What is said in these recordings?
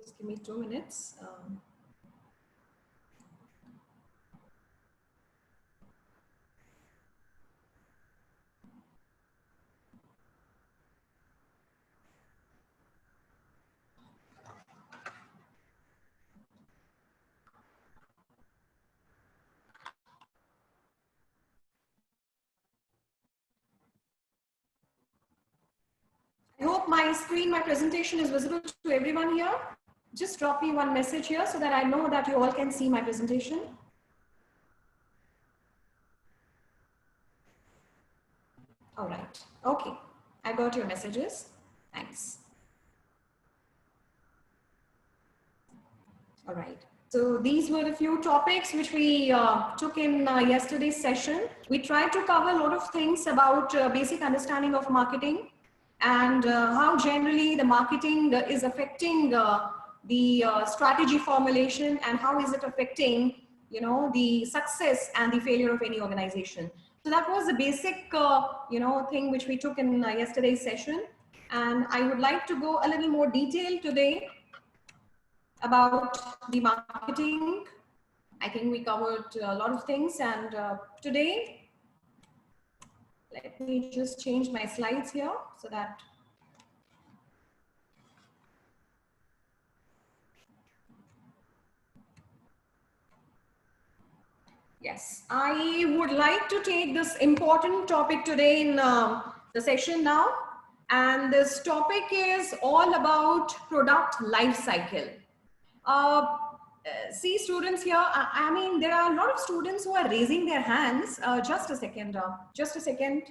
Just give me 2 minutes. I hope my screen, my presentation is visible to everyone here. Just drop me one message here so that I know that you all can see my presentation. All right. Okay. I got your messages. Thanks. All right. So these were the few topics which we took in yesterday's session. We tried to cover a lot of things about basic understanding of marketing and how generally the marketing is affecting the strategy formulation and how is it affecting, you know, the success and the failure of any organization. So that was the basic, you know, thing which we took in yesterday's session. And I would like to go a little more detail today about the marketing. I think we covered a lot of things, and today, let me just change my slides here so that yes, I would like to take this important topic today in the session now, and this topic is all about product life cycle. See students here, I mean, there are a lot of students who are raising their hands. Just a second, just a second.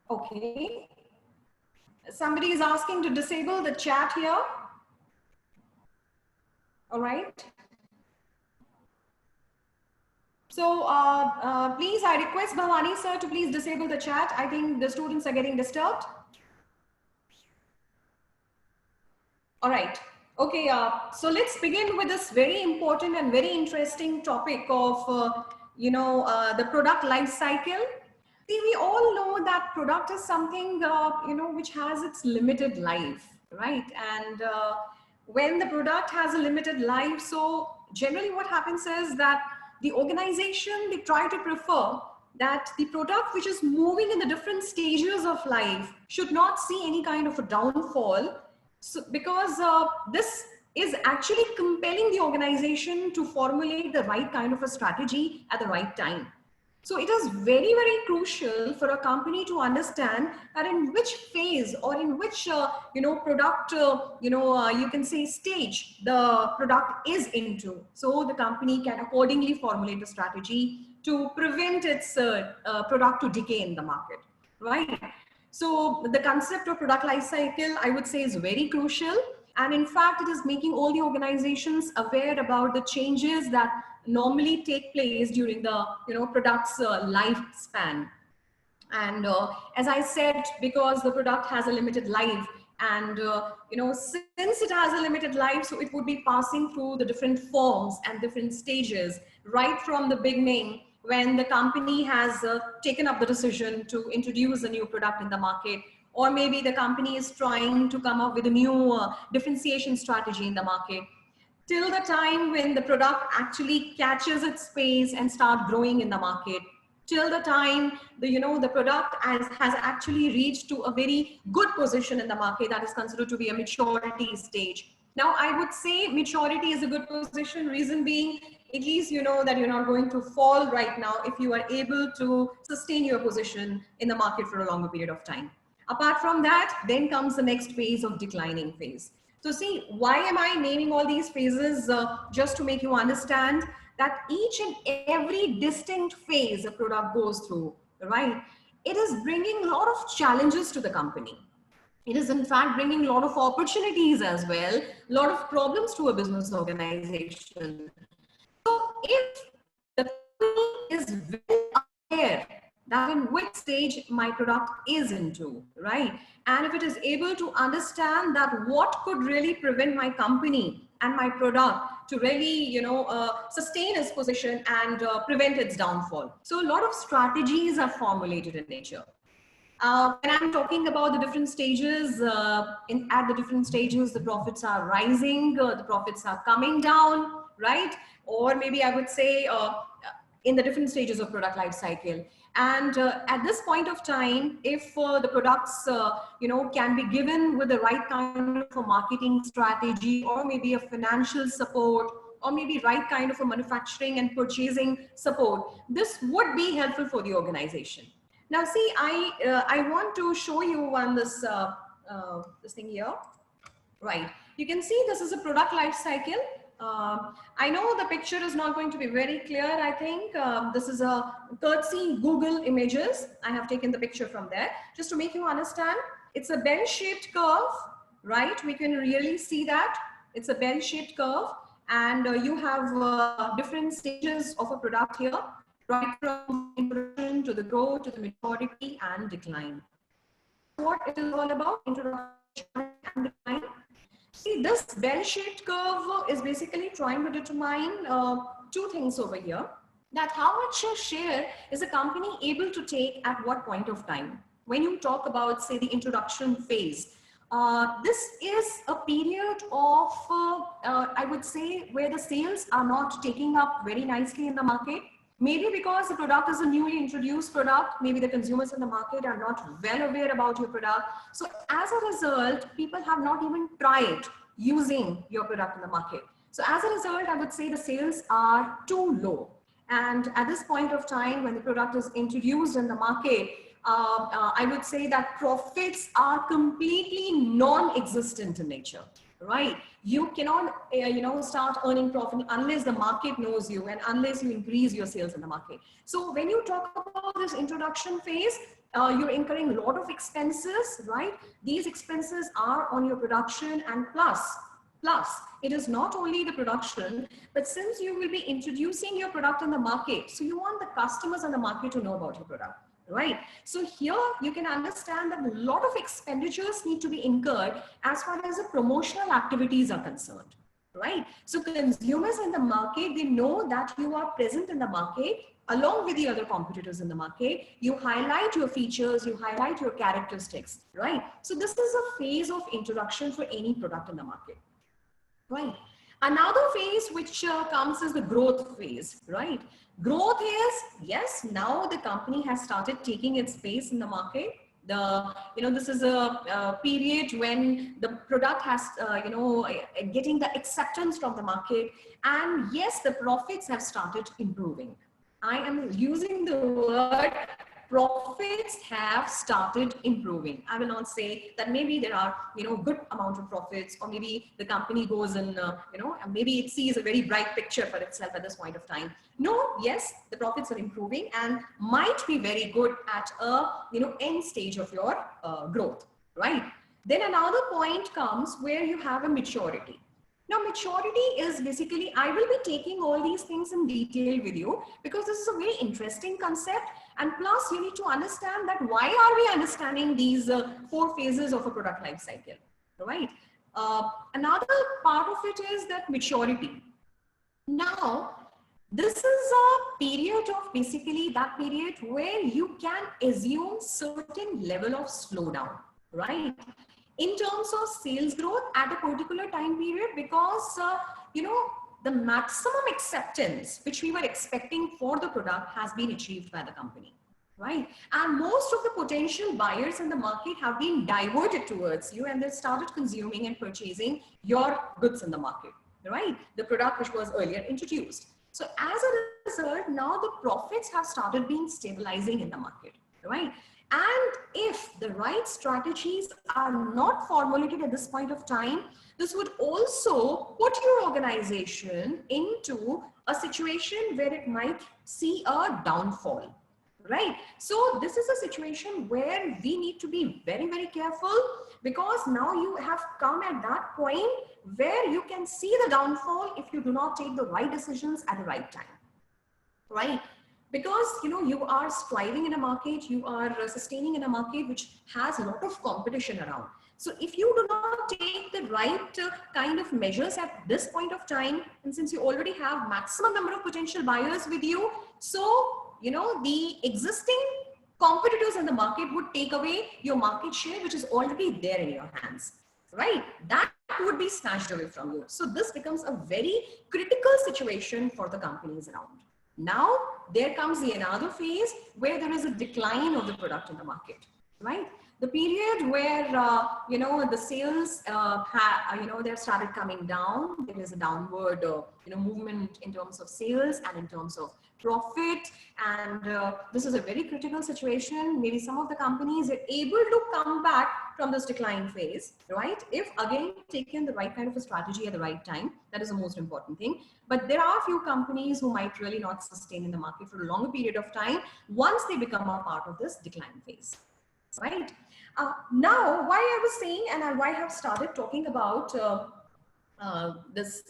Okay. Somebody is asking to disable the chat here. All right. So please, I request Bhavani sir to please disable the chat. I think the students are getting disturbed. All right. Okay, so let's begin with this very important and very interesting topic of, you know, the product life cycle. See, we all know that product is something, you know, which has its limited life, right? And when the product has a limited life, so generally what happens is that the organization, they try to prefer that the product which is moving in the different stages of life should not see any kind of a downfall. So, because this is actually compelling the organization to formulate the right kind of a strategy at the right time. So it is very, very crucial for a company to understand that in which phase or in which, you know, product, you can say stage the product is into. So the company can accordingly formulate a strategy to prevent its product to decay in the market, right? So the concept of product life cycle, I would say, is very crucial. And in fact, it is making all the organizations aware about the changes that normally take place during the, you know, product's lifespan. And as I said, because the product has a limited life, and you know, since it has a limited life, so it would be passing through the different forms and different stages right from the beginning, when the company has taken up the decision to introduce a new product in the market, or maybe the company is trying to come up with a new differentiation strategy in the market, till the time when the product actually catches its pace and start growing in the market, till the time the, you know, the product has actually reached to a very good position in the market, that is considered to be a maturity stage. Now, I would say maturity is a good position, reason being, at least you know that you're not going to fall right now if you are able to sustain your position in the market for a longer period of time. Apart from that, then comes the next phase of declining phase. So see, why am I naming all these phases? Just to make you understand that each and every distinct phase a product goes through, right? It is bringing a lot of challenges to the company. It is in fact bringing a lot of opportunities as well, a lot of problems to a business organization. So if the company is well aware that in which stage my product is into, right? And if it is able to understand that what could really prevent my company and my product to really, you know, sustain its position and prevent its downfall. So a lot of strategies are formulated in nature. When I'm talking about the different stages, at the different stages, the profits are rising, the profits are coming down, right? Or maybe I would say in the different stages of product life cycle. And at this point of time, if the products, can be given with the right kind of a marketing strategy, or maybe a financial support, or maybe right kind of a manufacturing and purchasing support, this would be helpful for the organization. Now, see, I want to show you on this this thing here. Right. You can see this is a product life cycle. I know the picture is not going to be very clear. I think this is a courtesy Google Images. I have taken the picture from there just to make you understand. It's a bell-shaped curve, right? We can really see that. It's a bell-shaped curve, and you have different stages of a product here, right from introduction to the growth to the maturity and decline. What it is all about, introduction and decline. See, this bell-shaped curve is basically trying to determine two things over here. That how much a share is a company able to take at what point of time. When you talk about, say, the introduction phase, this is a period of, I would say, where the sales are not taking up very nicely in the market. Maybe because the product is a newly introduced product, maybe the consumers in the market are not well aware about your product. So as a result, people have not even tried using your product in the market. So as a result, I would say the sales are too low. And at this point of time, when the product is introduced in the market, I would say that profits are completely non-existent in nature. Right? You cannot, start earning profit unless the market knows you and unless you increase your sales in the market. So when you talk about this introduction phase, you're incurring a lot of expenses, right? These expenses are on your production, and plus, it is not only the production, but since you will be introducing your product in the market, so you want the customers in the market to know about your product. Right. So here you can understand that a lot of expenditures need to be incurred as far as the promotional activities are concerned. Right. So consumers in the market, they know that you are present in the market along with the other competitors in the market. You highlight your features, you highlight your characteristics. Right. So this is a phase of introduction for any product in the market. Right. Another phase which comes is the growth phase, right? Growth is, yes, now the company has started taking its space in the market. This is a period when the product has, getting the acceptance from the market. And yes, the profits have started improving. I am using the word profits have started improving. I will not say that maybe there are, good amount of profits, or maybe the company goes in, maybe it sees a very bright picture for itself at this point of time. No, yes, the profits are improving and might be very good at a, end stage of your growth, right? Then another point comes where you have a maturity. Now, maturity is basically, I will be taking all these things in detail with you because this is a very interesting concept. And plus, you need to understand that why are we understanding these 4 phases of a product life cycle, right? Another part of it is that maturity. Now, this is a period of basically that period where you can assume certain level of slowdown, right? In terms of sales growth at a particular time period, because, the maximum acceptance which we were expecting for the product has been achieved by the company, right? And most of the potential buyers in the market have been diverted towards you, and they started consuming and purchasing your goods in the market, right? The product which was earlier introduced. So as a result, now the profits have started being stabilizing in the market, right? And if the right strategies are not formulated at this point of time, this would also put your organization into a situation where it might see a downfall, right? So this is a situation where we need to be very, very careful, because now you have come at that point where you can see the downfall if you do not take the right decisions at the right time, right? Because, you are striving in a market, you are sustaining in a market which has a lot of competition around. So if you do not take the right kind of measures at this point of time, and since you already have maximum number of potential buyers with you, so, the existing competitors in the market would take away your market share, which is already there in your hands, right? That would be snatched away from you. So this becomes a very critical situation for the companies around. Now, there comes the another phase where there is a decline of the product in the market, right? The period where, the sales, they've started coming down. There is a downward, movement in terms of sales and in terms of profit. And this is a very critical situation. Maybe some of the companies are able to come back from this decline phase, right? If again taken the right kind of a strategy at the right time, that is the most important thing. But there are a few companies who might really not sustain in the market for a longer period of time once they become a part of this decline phase, right? Now, why I was saying and why I have started talking about this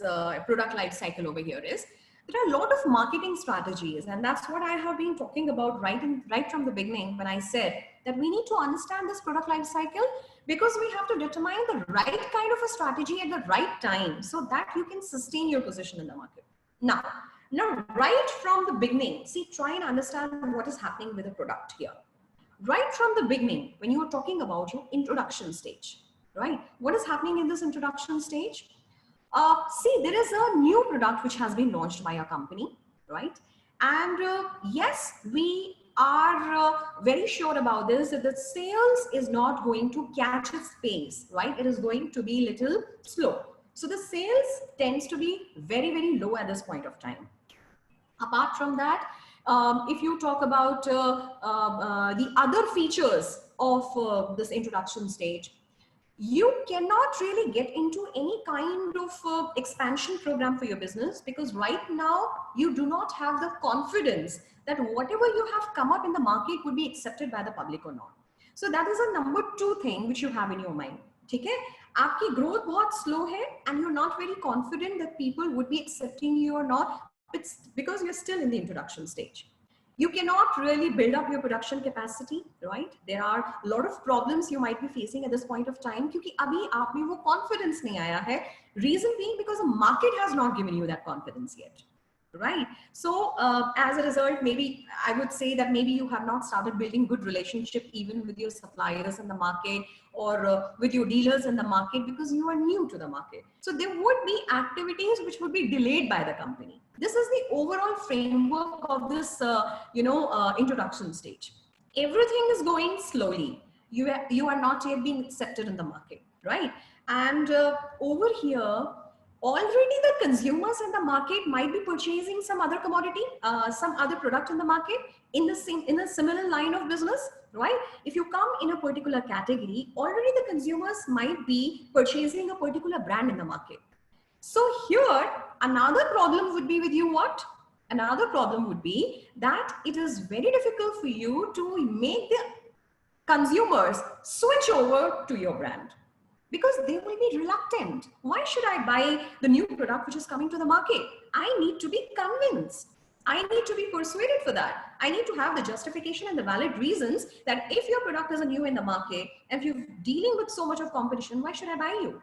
product life cycle over here is there are a lot of marketing strategies, and that's what I have been talking about right from the beginning when I said that we need to understand this product life cycle, because we have to determine the right kind of a strategy at the right time so that you can sustain your position in the market. Now right from the beginning, see, try and understand what is happening with the product here. Right from the beginning, when you are talking about your introduction stage, right? What is happening in this introduction stage? See, there is a new product which has been launched by a company, right? And yes, we are very sure about this, that the sales is not going to catch its pace, right? It is going to be little slow. So the sales tends to be very, very low at this point of time. Apart from that, if you talk about the other features of this introduction stage, you cannot really get into any kind of expansion program for your business, because right now you do not have the confidence that whatever you have come up in the market would be accepted by the public or not. So that is a number 2 thing which you have in your mind. ठीक है, आपकी growth बहुत slow है and you're not very confident that people would be accepting you or not. It's because you're still in the introduction stage. You cannot really build up your production capacity, right? There are a lot of problems you might be facing at this point of time क्योंकि अभी आप में वो confidence नहीं आया है. Reason being because the market has not given you that confidence yet, right? So as a result, maybe I would say that maybe you have not started building good relationship even with your suppliers in the market or with your dealers in the market because you are new to the market. So there would be activities which would be delayed by the company. This is the overall framework of this, introduction stage. Everything is going slowly. You are not yet being accepted in the market, right? And over here, already the consumers in the market might be purchasing some other commodity, some other product in the market in a similar line of business, right? If you come in a particular category, already the consumers might be purchasing a particular brand in the market. So here, another problem would be with you what? Another problem would be that it is very difficult for you to make the consumers switch over to your brand because they will be reluctant. Why should I buy the new product which is coming to the market? I need to be convinced. I need to be persuaded for that. I need to have the justification and the valid reasons that if your product is new in the market, and if you're dealing with so much of competition, why should I buy you?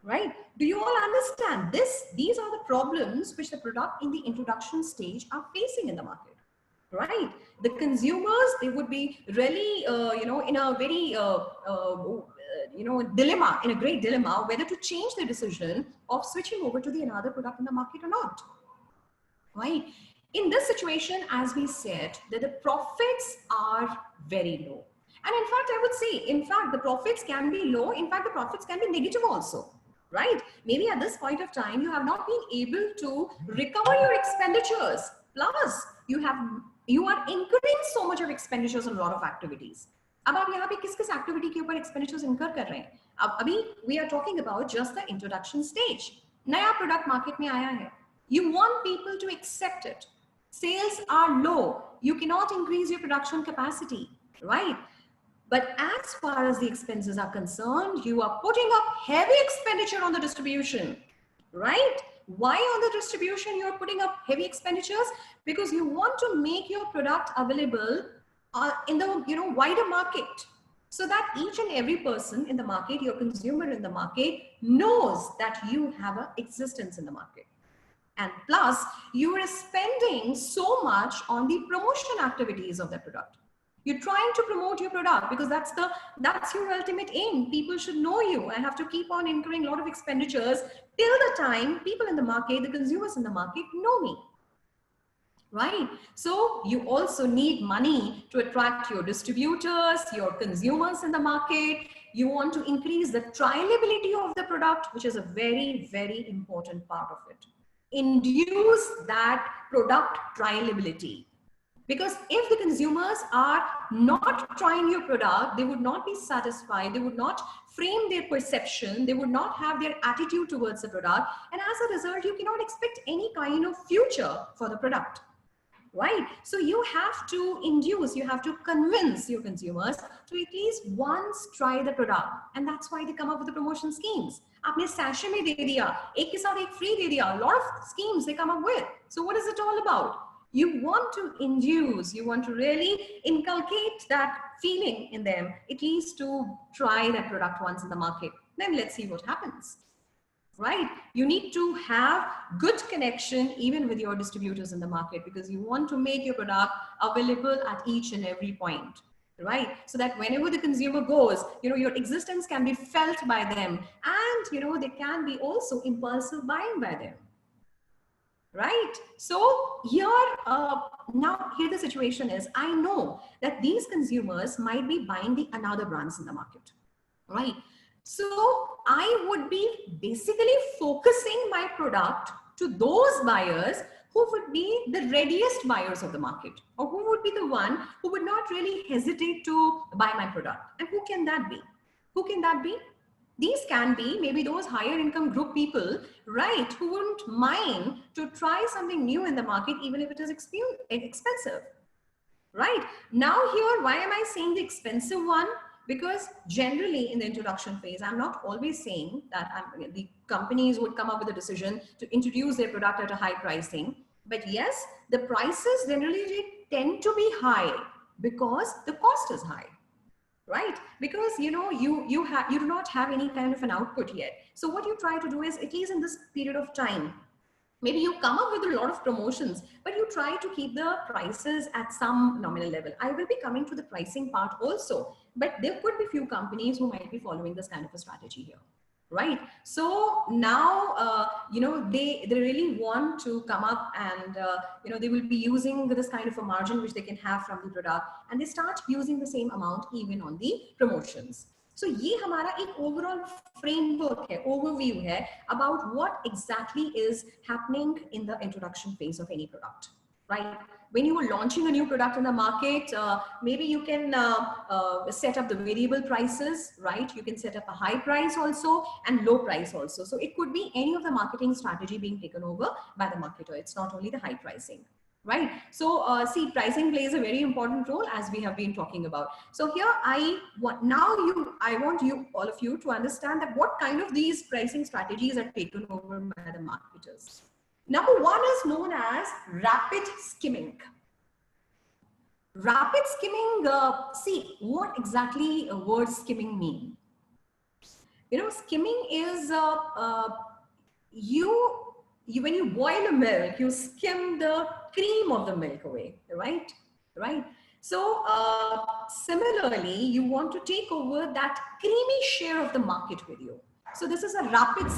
Right? Do you all understand this? These are the problems which the product in the introduction stage are facing in the market, right? The consumers, they would be really, in a very, dilemma, in a great dilemma, whether to change their decision of switching over to the another product in the market or not, right? In this situation, as we said, that the profits are very low. And in fact, I would say, in fact, the profits can be low. In fact, the profits can be negative also. Right? Maybe at this point of time, you have not been able to recover your expenditures. Plus, you are incurring so much of expenditures on a lot of activities. अब आप यहाँ पे किस activity के ऊपर expenditures incur कर रहे हैं? अब अभी we are talking about just the introduction stage. नया product market में आया है. You want people to accept it. Sales are low. You cannot increase your production capacity, right? But as far as the expenses are concerned, you are putting up heavy expenditure on the distribution, right? Why on the distribution you're putting up heavy expenditures? Because you want to make your product available in the wider market, so that each and every person in the market, your consumer in the market, knows that you have an existence in the market. And plus, you are spending so much on the promotion activities of the product. You're trying to promote your product because that's your ultimate aim. People should know you. I have to keep on incurring a lot of expenditures till the time people in the market, the consumers in the market know me. Right? So you also need money to attract your distributors, your consumers in the market. You want to increase the trialability of the product, which is a very, very important part of it. Induce that product trialability. Because if the consumers are not trying your product, they would not be satisfied, they would not frame their perception, they would not have their attitude towards the product. And as a result, you cannot expect any kind of future for the product. Right? So you have to induce, you have to convince your consumers to at least once try the product. And that's why they come up with the promotion schemes. Aapne sachet mein de diya, ek ke saath ek free de diya. A lot of schemes they come up with. So what is it all about? You want to induce, you want to really inculcate that feeling in them, at least to try that product once in the market. Then let's see what happens. Right? You need to have good connection even with your distributors in the market, because you want to make your product available at each and every point, right? So that whenever the consumer goes, your existence can be felt by them, and they can be also impulsive buying by them. Right? So here the situation is, I know that these consumers might be buying the another brands in the market, right? So I would be basically focusing my product to those buyers who would be the readiest buyers of the market, or who would be the one who would not really hesitate to buy my product. And who can that be? Who can that be? These can be maybe those higher income group people, right, who wouldn't mind to try something new in the market, even if it is expensive. Right? Now here, why am I saying the expensive one? Because generally in the introduction phase, I'm not always saying that the companies would come up with a decision to introduce their product at a high pricing. But yes, the prices generally tend to be high because the cost is high, right? Because you do not have any kind of an output yet. So what you try to do is, at least in this period of time, maybe you come up with a lot of promotions, but you try to keep the prices at some nominal level. I will be coming to the pricing part also, but there could be few companies who might be following this kind of a strategy here, right? So now, they really want to come up and, they will be using this kind of a margin which they can have from the product, and they start using the same amount even on the promotions. So ये हमारा एक overall framework है, overview है about what exactly is happening in the introduction phase of any product, right? When you are launching a new product in the market, maybe you can set up the variable prices, right? You can set up a high price also and low price also. So it could be any of the marketing strategy being taken over by the marketer. It's not only the high pricing. Right? So see, pricing plays a very important role, as we have been talking about. So here I want all of you to understand that what kind of these pricing strategies are taken over by the marketers. Number one is known as rapid skimming. Rapid skimming, see, what exactly word skimming mean? Skimming is when you boil a milk, you skim the cream of the milk away, right? Right. So similarly, you want to take over that creamy share of the market with you. So this is a rapid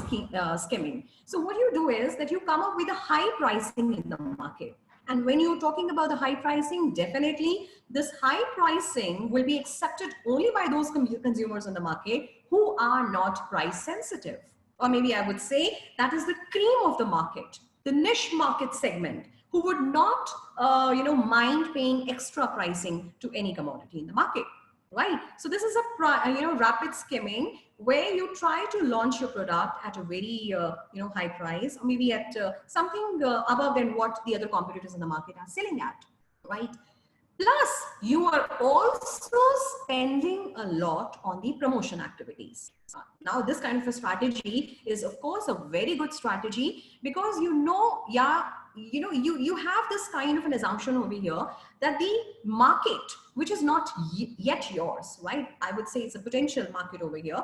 skimming. So what you do is that you come up with a high pricing in the market. And when you're talking about the high pricing, definitely this high pricing will be accepted only by those consumers in the market who are not price sensitive. Or maybe I would say that is the cream of the market, the niche market segment, who would not, mind paying extra pricing to any commodity in the market, right? So this is a, rapid skimming where you try to launch your product at a very, high price, or maybe at something above than what the other competitors in the market are selling at, right? Plus, you are also spending a lot on the promotion activities. Now, this kind of a strategy is, of course, a very good strategy because you have this kind of an assumption over here that the market, which is not yet yours, right? I would say it's a potential market over here,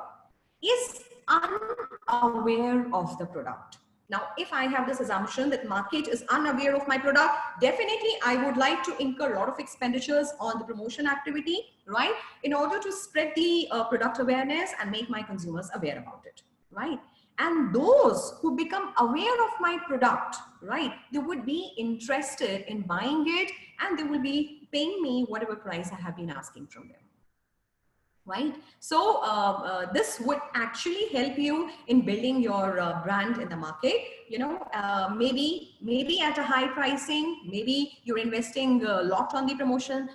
is unaware of the product. Now, if I have this assumption that market is unaware of my product, definitely I would like to incur a lot of expenditures on the promotion activity, right? In order to spread the product awareness and make my consumers aware about it, right? And those who become aware of my product, right, they would be interested in buying it and they will be paying me whatever price I have been asking from them. Right? So this would actually help you in building your brand in the market. You know, maybe at a high pricing, maybe you're investing a lot on the promotion,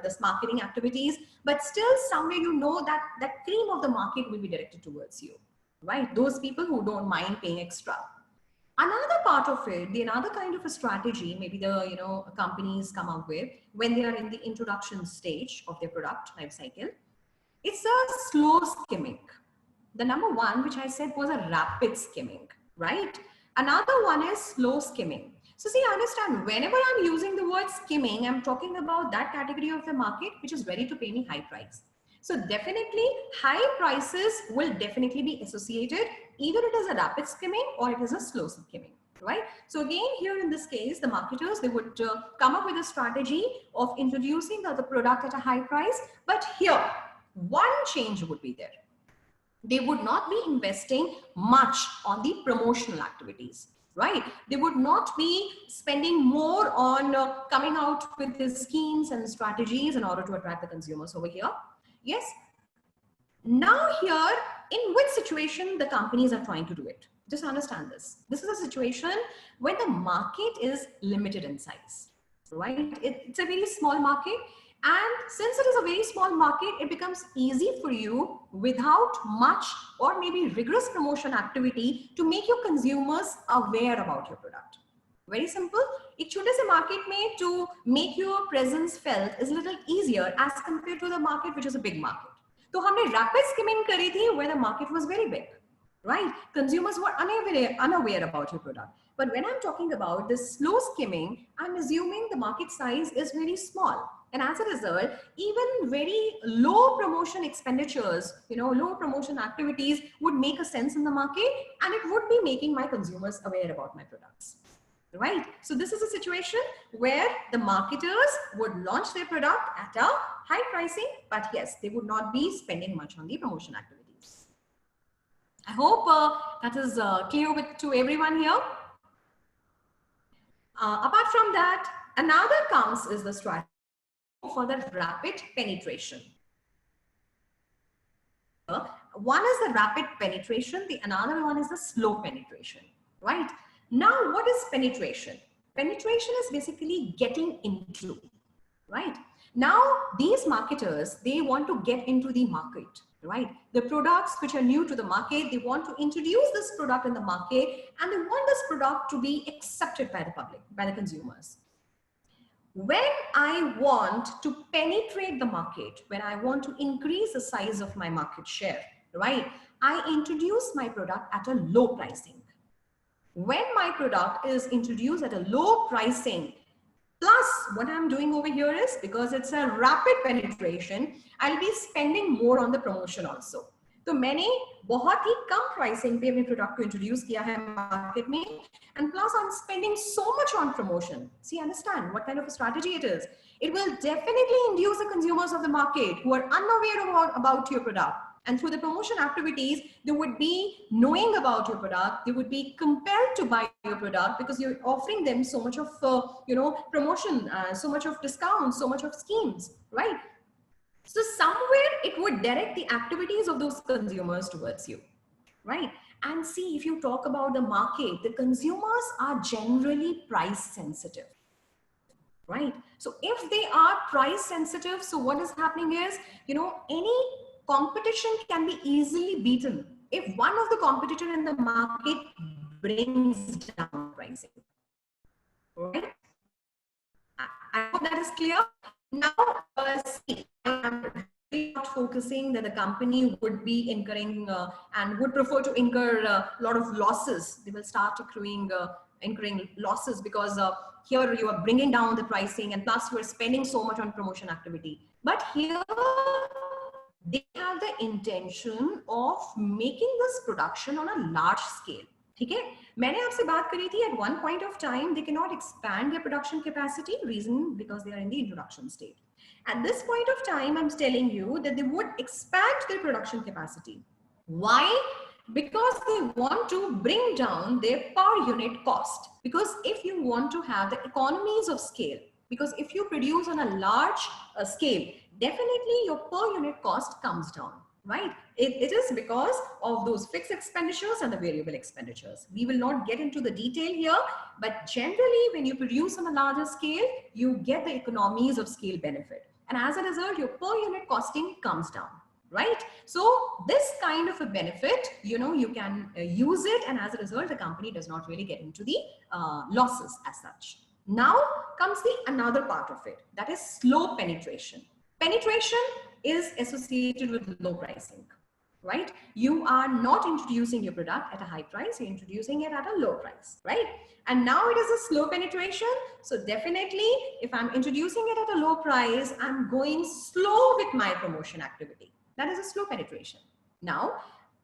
this marketing activities, but still somewhere you know that that cream of the market will be directed towards you, right? Those people who don't mind paying extra. Another part of it, the another kind of a strategy, maybe the companies come up with when they are in the introduction stage of their product life cycle, it's a slow skimming. The number one, which I said, was a rapid skimming, right? Another one is slow skimming. So see, understand, whenever I'm using the word skimming, I'm talking about that category of the market which is ready to pay me high price. So definitely high prices will definitely be associated. Either it is a rapid skimming or it is a slow skimming, right? So again, here in this case, the marketers, they would come up with a strategy of introducing the product at a high price. But here, one change would be there. They would not be investing much on the promotional activities, right? They would not be spending more on coming out with the schemes and strategies in order to attract the consumers over here. Yes. Now here, in which situation the companies are trying to do it? Just understand this. This is a situation when the market is limited in size, right? It's a very small market. And since it is a very small market, it becomes easy for you without much or maybe rigorous promotion activity to make your consumers aware about your product. Very simple. It should as a market made to make your presence felt is a little easier as compared to the market, which is a big market. So हमने rapid skimming करी थी where the market was very big, right? Consumers were unaware about your product. But when I'm talking about this slow skimming, I'm assuming the market size is very small. And as a result, even very low promotion expenditures, low promotion activities would make a sense in the market, and it would be making my consumers aware about my products. Right? So this is a situation where the marketers would launch their product at a high pricing, but yes, they would not be spending much on the promotion activities. I hope that is clear to everyone here. Apart from that, another comes is the strategy for the rapid penetration. One is the rapid penetration, the another one is the slow penetration, right? Now, what is penetration? Penetration is basically getting into, right? Now, these marketers, they want to get into the market, right? The products which are new to the market, they want to introduce this product in the market, and they want this product to be accepted by the public, by the consumers. When I want to penetrate the market, when I want to increase the size of my market share, right? I introduce my product at a low pricing. When my product is introduced at a low pricing, plus what I'm doing over here is, because it's a rapid penetration, I'll be spending more on the promotion also. तो मैंने बहुत ही कम pricing पे अपने product को introduce किया है market में, and plus I'm spending so much on promotion. See, understand what kind of a strategy it is. It will definitely induce the consumers of the market who are unaware about your product. And through the promotion activities, they would be knowing about your product. They would be compelled to buy your product because you're offering them so much of, promotion, so much of discounts, so much of schemes, right? So somewhere it would direct the activities of those consumers towards you, right? And see, if you talk about the market, the consumers are generally price sensitive, right? So if they are price sensitive, so what is happening is, any competition can be easily beaten if one of the competitor in the market brings down pricing, right? I hope that is clear. Now, see, I'm really not focusing that the company would be incurring and would prefer to incur a lot of losses. They will start incurring losses because here you are bringing down the pricing, and plus you are spending so much on promotion activity. But here, they have the intention of making this production on a large scale. ठीक है, मैंने आपसे बात करी थी at one point of time they cannot expand their production capacity, reason because they are in the introduction state. At this point of time I'm telling you that they would expand their production capacity. Why? Because they want to bring down their per unit cost. Because if you want to have the economies of scale, because if you produce on a large scale, definitely your per unit cost comes down, right? It is because of those fixed expenditures and the variable expenditures. We will not get into the detail here, but generally when you produce on a larger scale, you get the economies of scale benefit. And as a result, your per unit costing comes down. Right? So this kind of a benefit, you know, you can use it, and as a result, the company does not really get into the losses as such. Now comes the another part of it, that is slow penetration. Penetration is associated with low pricing, right? You are not introducing your product at a high price, you're introducing it at a low price, right? And now it is a slow penetration. So definitely, if I'm introducing it at a low price, I'm going slow with my promotion activity. That is a slow penetration. Now,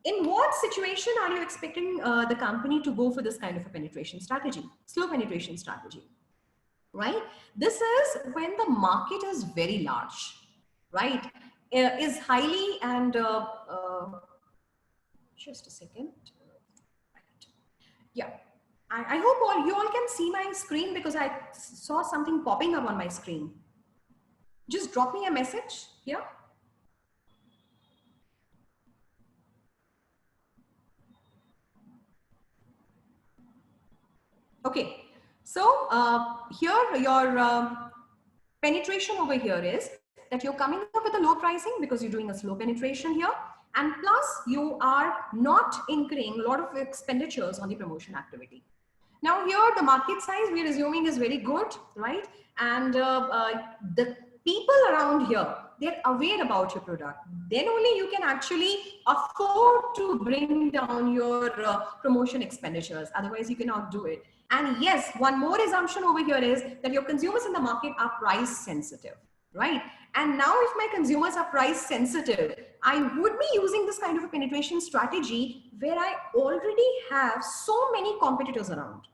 in what situation are you expecting the company to go for this kind of a penetration strategy, slow penetration strategy, right? This is when the market is very large, right? Is highly and just a second. Right. Yeah, I hope you all can see my screen, because I saw something popping up on my screen. Just drop me a message here. Okay, so here your penetration over here is that you're coming up with a low pricing because you're doing a slow penetration here, and plus you are not incurring a lot of expenditures on the promotion activity. Now here the market size we're assuming is very good, right? And the people around here, they're aware about your product. Then only you can actually afford to bring down your promotion expenditures. Otherwise you cannot do it. And yes, one more assumption over here is that your consumers in the market are price sensitive, right? And now if my consumers are price sensitive, I would be using this kind of a penetration strategy where I already have so many competitors around,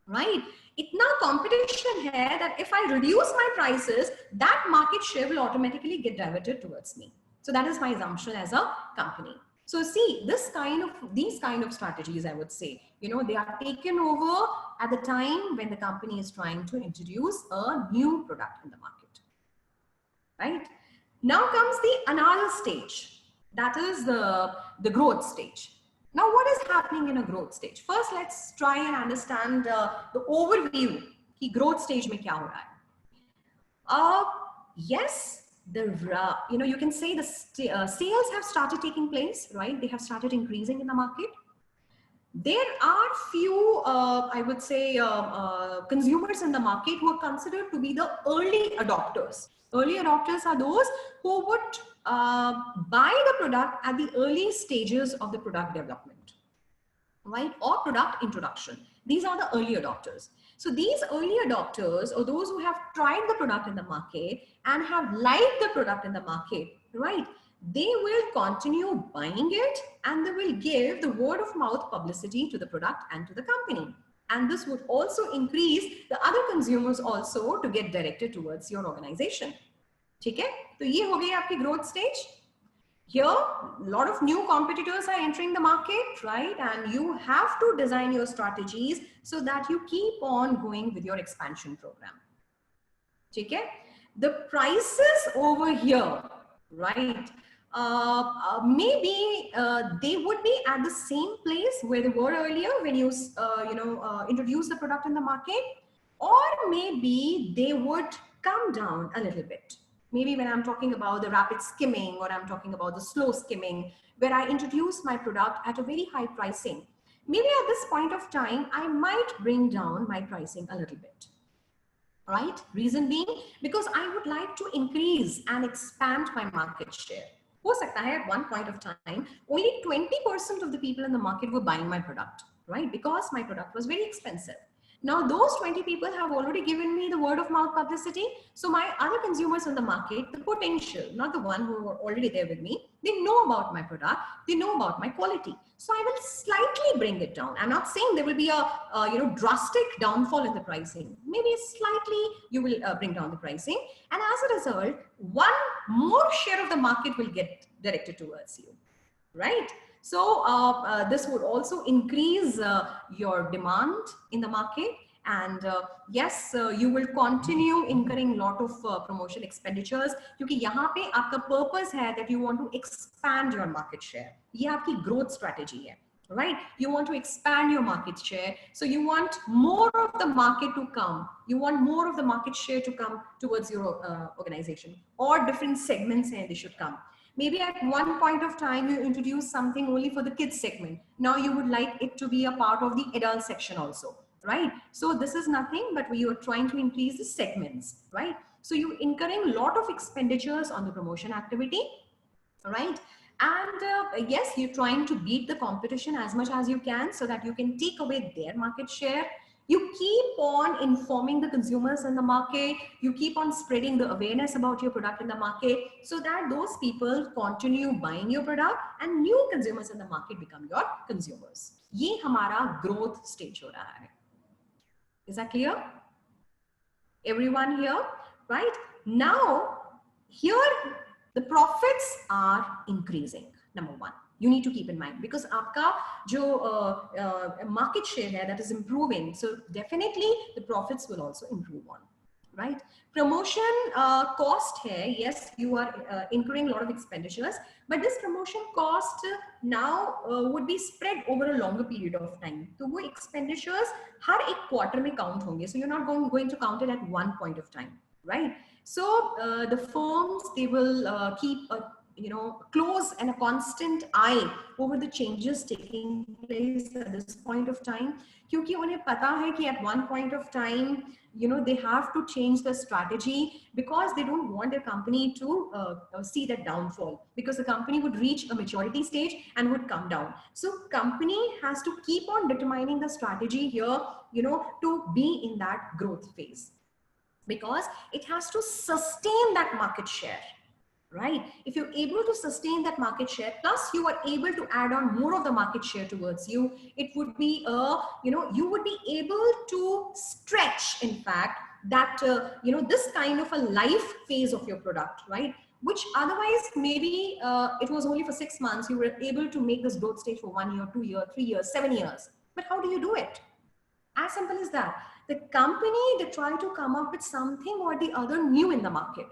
right? इतना competition है that if I reduce my prices, that market share will automatically get diverted towards me. So that is my assumption as a company. So see, these kind of strategies, I would say, you know, they are taken over at the time when the company is trying to introduce a new product in the market, right? Now comes the another stage, that is the growth stage. Now, what is happening in a growth stage? First, let's try and understand the overview. कि growth stage में क्या हो रहा है? Yes, you can say the sales have started taking place, right? They have started increasing in the market. There are few, I would say, consumers in the market who are considered to be the early adopters. Early adopters are those who would buy the product at the early stages of the product development, right? Or product introduction. These are the early adopters. So these early adopters, or those who have tried the product in the market and have liked the product in the market, right? They will continue buying it, and they will give the word of mouth publicity to the product and to the company. And this would also increase the other consumers also to get directed towards your organization. ठीक है? तो ये हो गई आपकी growth stage. Here, a lot of new competitors are entering the market, right? And you have to design your strategies so that you keep on going with your expansion program. Okay? The prices over here, right? Maybe they would be at the same place where they were earlier when you, introduce the product in the market, or maybe they would come down a little bit. Maybe when I'm talking about the rapid skimming, or I'm talking about the slow skimming, where I introduce my product at a very high pricing. Maybe at this point of time, I might bring down my pricing a little bit, right? Reason being, because I would like to increase and expand my market share. हो सकता है at one point of time, only 20% of the people in the market were buying my product, right? Because my product was very expensive. Now, those 20 people have already given me the word of mouth publicity. So my other consumers in the market, the potential, not the one who are already there with me, they know about my product, they know about my quality. So I will slightly bring it down. I'm not saying there will be a drastic downfall in the pricing. Maybe slightly you will bring down the pricing. And as a result, one more share of the market will get directed towards you, right? So this would also increase your demand in the market. And yes, you will continue incurring lot of promotion expenditures क्योंकि यहाँ पे आपका purpose है that you want to expand your market share. ये आपकी growth strategy है, right? You want to expand your market share. So you want more of the market to come. You want more of the market share to come towards your organization, or different segments and they should come. Maybe at one point of time, you introduce something only for the kids segment. Now you would like it to be a part of the adult section also, right? So this is nothing, but you are trying to increase the segments, right? So you're incurring a lot of expenditures on the promotion activity, right? And yes, you're trying to beat the competition as much as you can so that you can take away their market share. You keep on informing the consumers in the market. You keep on spreading the awareness about your product in the market so that those people continue buying your product and new consumers in the market become your consumers. ये हमारा growth stage हो रहा है. Is that clear? Everyone here, right? Now, here the profits are increasing. Number one, you need to keep in mind because आपका जो market share है that is improving, so definitely the profits will also improve on, right? Promotion cost है, yes, you are incurring a lot of expenditures, but this promotion cost now would be spread over a longer period of time. तो वो expenditures हर एक quarter में count होंगे, so you're not going to count it at one point of time, right? So the firms, they will keep a close and a constant eye over the changes taking place at this point of time. क्योंकि उन्हें पता है कि at one point of time, they have to change the strategy because they don't want their company to see that downfall, because the company would reach a maturity stage and would come down. So company has to keep on determining the strategy here, to be in that growth phase, because it has to sustain that market share, right? If you're able to sustain that market share, plus you are able to add on more of the market share towards you, it would be you would be able to stretch, in fact, that this kind of a life phase of your product, right? Which otherwise maybe it was only for 6 months, you were able to make this growth stage for 1 year, 2 years, 3 years, 7 years. But how do you do it? As simple as that. The company, they try to come up with something or the other new in the market.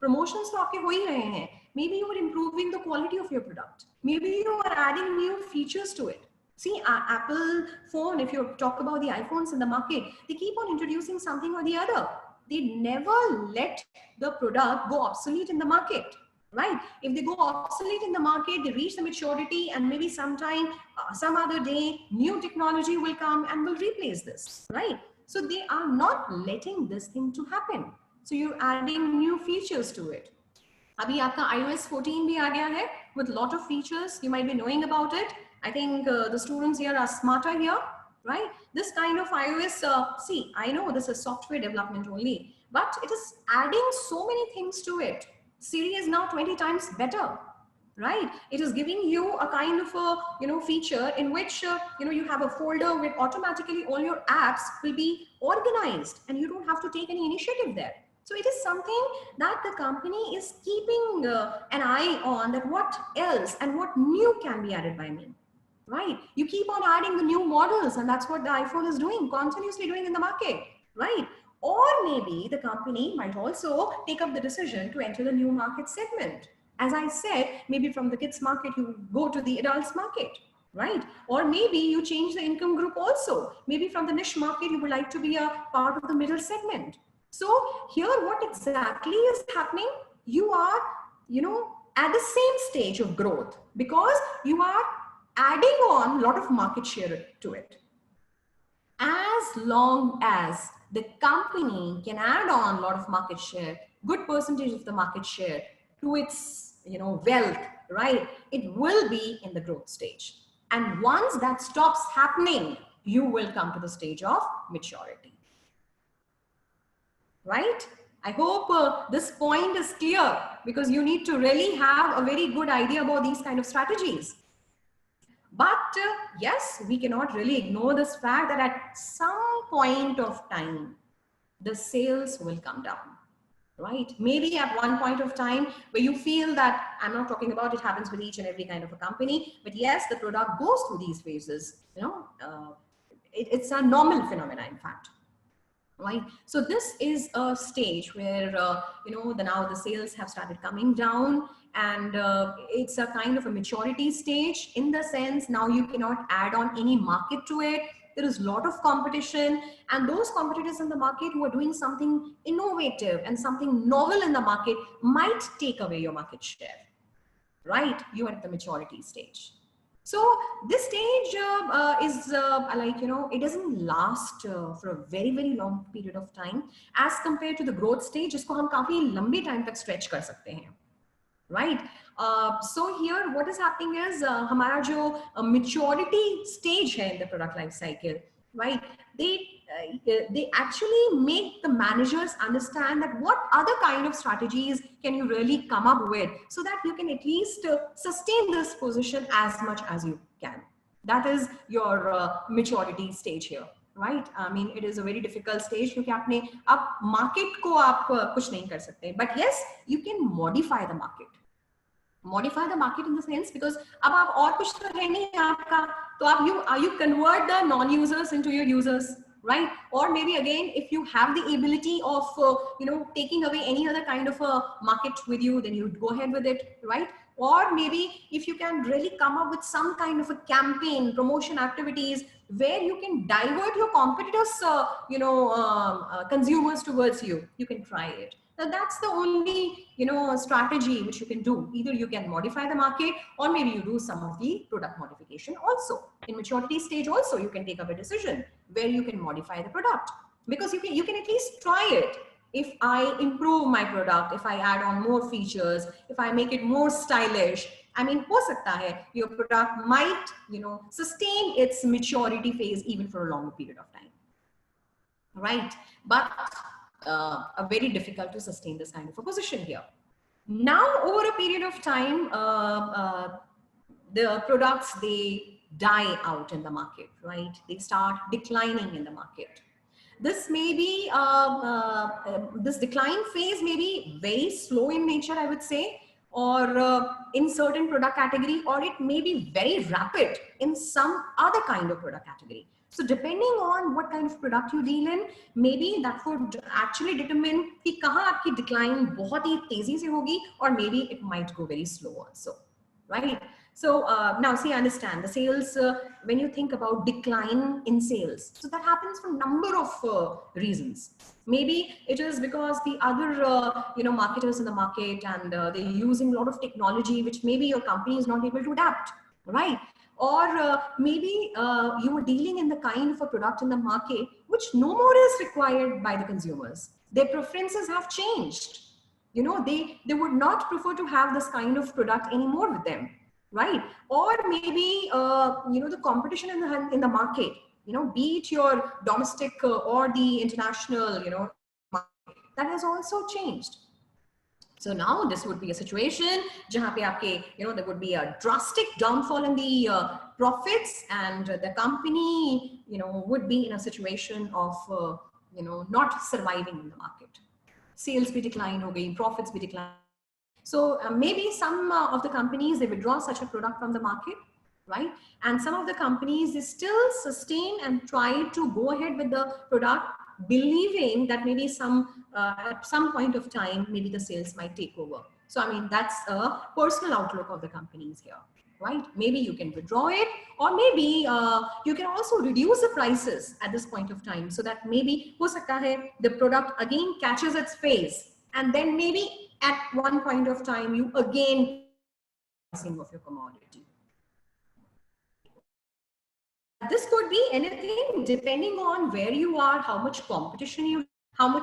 Promotions तो आपके हो ही रहे हैं. Maybe you are improving the quality of your product. Maybe you are adding new features to it. See, Apple phone, if you talk about the iPhones in the market, they keep on introducing something or the other. They never let the product go obsolete in the market, right? If they go obsolete in the market, they reach the maturity, and maybe sometime, some other day, new technology will come and will replace this, right? So they are not letting this thing to happen. So you're adding new features to it. अभी आपका iOS 14 भी आ गया है with lot of features. You might be knowing about it. I think the students here are smarter here, right? This kind of iOS, see, I know this is software development only, but it is adding so many things to it. Siri is now 20 times better, right? It is giving you a kind of a feature in which you have a folder with automatically all your apps will be organized and you don't have to take any initiative there. So it is something that the company is keeping an eye on, that what else and what new can be added by me, right? You keep on adding the new models, and that's what the iPhone is doing, continuously doing in the market, right? Or maybe the company might also take up the decision to enter the new market segment. As I said, maybe from the kids market, you go to the adults market, right? Or maybe you change the income group also. Maybe from the niche market, you would like to be a part of the middle segment. So here, what exactly is happening? You are, at the same stage of growth because you are adding on a lot of market share to it. As long as the company can add on a lot of market share, good percentage of the market share to its, wealth, right? It will be in the growth stage. And once that stops happening, you will come to the stage of maturity. Right? I hope this point is clear, because you need to really have a very good idea about these kind of strategies. But yes, we cannot really ignore this fact that at some point of time, the sales will come down, right? Maybe at one point of time where you feel that, I'm not talking about it happens with each and every kind of a company, but yes, the product goes through these phases, it's a normal phenomena, in fact. Right. So this is a stage where, now the sales have started coming down, and it's a kind of a maturity stage, in the sense now you cannot add on any market to it. There is a lot of competition, and those competitors in the market who are doing something innovative and something novel in the market might take away your market share. Right. You are at the maturity stage. So this stage is it doesn't last for a very, very long period of time as compared to the growth stage, जिसको हम काफी लंबे time तक stretch कर सकते हैं. Right. So here what is happening is हमारा जो maturity stage है in the product life cycle, right? They actually make the managers understand that what other kind of strategies can you really come up with, so that you can at least sustain this position as much as you can. That is your maturity stage here. Right? I mean, it is a very difficult stage, क्योंकि आपने अब market को आप कुछ नहीं कर सकते. But yes, you can modify the market. Modify the market in the sense, because अब आप और कुछ तो है नहीं आपका, तो आप you convert the non-users into your users, right? Or maybe again, if you have the ability of taking away any other kind of a market with you, then you go ahead with it, right? Or maybe if you can really come up with some kind of a campaign, promotion activities, where you can divert your competitors, consumers towards you, you can try it. Now that's the only, strategy which you can do. Either you can modify the market, or maybe you do some of the product modification also. In maturity stage also, you can take up a decision where you can modify the product, because you can at least try it. If I improve my product, if I add on more features, if I make it more stylish, I mean, ho sakta hai, your product might, sustain its maturity phase even for a longer period of time. Right? But very difficult to sustain this kind of a position here. Now, over a period of time, the products, they die out in the market, right? They start declining in the market. This may be, this decline phase may be very slow in nature, I would say, or in certain product category, or it may be very rapid in some other kind of product category. So depending on what kind of product you deal in, maybe that would actually determine कि कहाँ आपकी decline बहुत ही तेजी से होगी, or maybe it might go very slow also, right? So now see, understand the sales, when you think about decline in sales, so that happens for a number of reasons. Maybe it is because the other, marketers in the market, and they're using a lot of technology, which maybe your company is not able to adapt, right? Or maybe you were dealing in the kind of a product in the market which no more is required by the consumers. Their preferences have changed. They would not prefer to have this kind of product anymore with them, right? Or maybe the competition in the market, be it your domestic or the international, market, that has also changed. So now this would be a situation jahan pe aapke, there would be a drastic downfall in the profits, and the company, would be in a situation of, not surviving in the market. Sales be decline ho gayi, profits be decline. So maybe some of the companies, they withdraw such a product from the market, right? And some of the companies, they still sustain and try to go ahead with the product, believing that maybe at some point of time, maybe the sales might take over. So, I mean, that's a personal outlook of the companies here, right? Maybe you can withdraw it, or maybe you can also reduce the prices at this point of time, so that maybe ho sakta hai, the product again catches its phase, and then maybe at one point of time, you again pricing of your commodity. This could be anything depending on where you are, how much competition you, how much,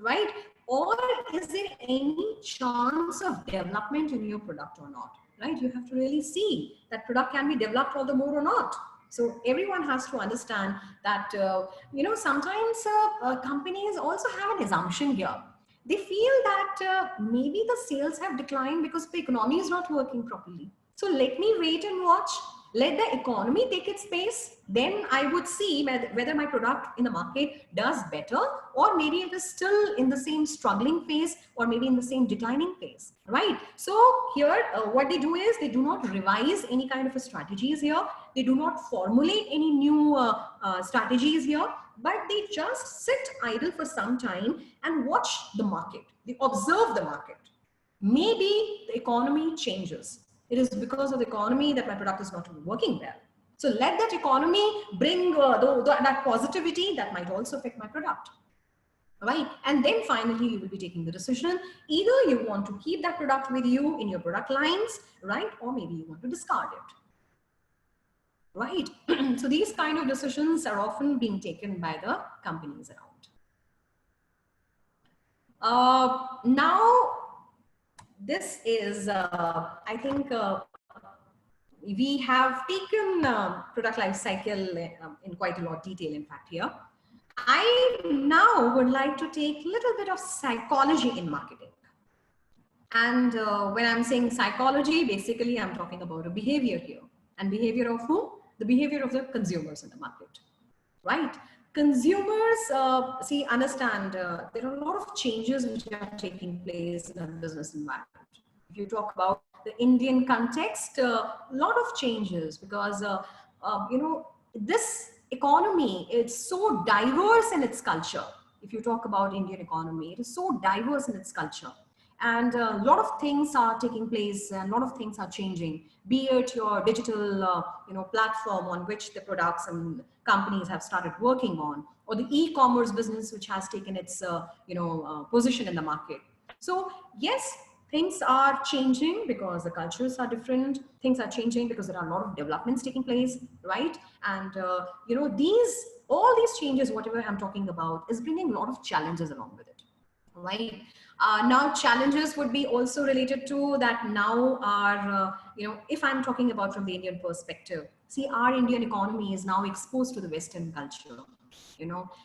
right? Or is there any chance of development in your product or not? right? You have to really see that product can be developed all the more or not. So everyone has to understand that, sometimes companies also have an assumption here. They feel that maybe the sales have declined because the economy is not working properly. So let me wait and watch. Let the economy take its pace. Then I would see whether my product in the market does better, or maybe it is still in the same struggling phase, or maybe in the same declining phase, right? So here, what they do is they do not revise any kind of a strategies here. They do not formulate any new strategies here, but they just sit idle for some time and watch the market. They observe the market. Maybe the economy changes. It is because of the economy that my product is not working well. So let that economy bring that positivity that might also affect my product. Right? And then finally, you will be taking the decision. Either you want to keep that product with you in your product lines, right? Or maybe you want to discard it. Right? So these kind of decisions are often being taken by the companies around. Now, this is, I think, we have taken product life cycle in quite a lot of detail, in fact, here. I now would like to take a little bit of psychology in marketing. And when I'm saying psychology, basically I'm talking about a behavior here. And behavior of whom? The behavior of the consumers in the market, right? Consumers, understand there are a lot of changes which are taking place in a business environment. If you talk about the Indian context, a lot of changes because, this economy is so diverse in its culture. If you talk about Indian economy, it is so diverse in its culture. And a lot of things are taking place and a lot of things are changing, be it your digital platform on which the products and companies have started working on, or the e-commerce business which has taken its position in the market. So yes, things are changing because the cultures are different. Things are changing because there are a lot of developments taking place, right? And all these changes, whatever I'm talking about, is bringing a lot of challenges along with it, right? Now challenges would be also related to that. Now are, if I'm talking about from the Indian perspective, see, our Indian economy is now exposed to the Western culture,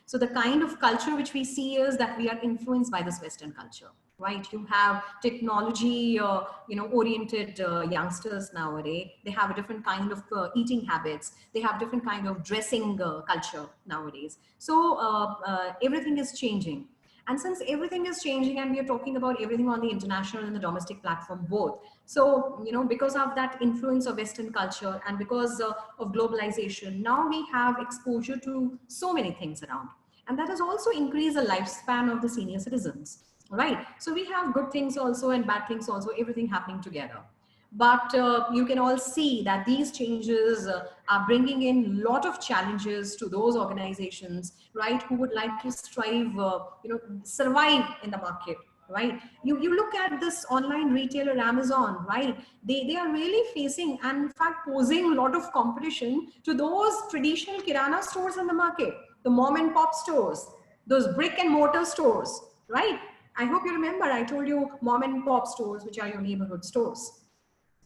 so the kind of culture which we see is that we are influenced by this Western culture, right? You have technology, oriented youngsters nowadays. They have a different kind of eating habits. They have different kind of dressing culture nowadays. So everything is changing. And since everything is changing and we are talking about everything on the international and the domestic platform both. So, because of that influence of Western culture and because of globalization, now we have exposure to so many things around. And that has also increased the lifespan of the senior citizens, right? So we have good things also and bad things also, everything happening together. But you can all see that these changes are bringing in a lot of challenges to those organizations, right, who would like to strive, survive in the market, right? You look at this online retailer, Amazon, right? They are really facing and in fact posing a lot of competition to those traditional Kirana stores in the market, the mom and pop stores, those brick and mortar stores, right? I hope you remember I told you mom and pop stores, which are your neighborhood stores.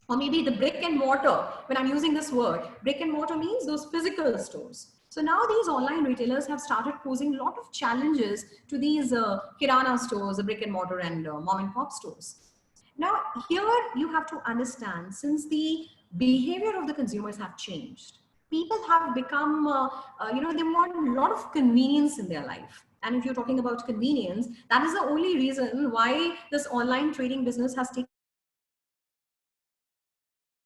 Or maybe the brick and mortar. When I'm using this word, brick and mortar means those physical stores. So now these online retailers have started posing a lot of challenges to these Kirana stores, the brick and mortar and mom and pop stores. Now here you have to understand, since the behavior of the consumers have changed, people have become, they want a lot of convenience in their life. And if you're talking about convenience, that is the only reason why this online trading business has taken,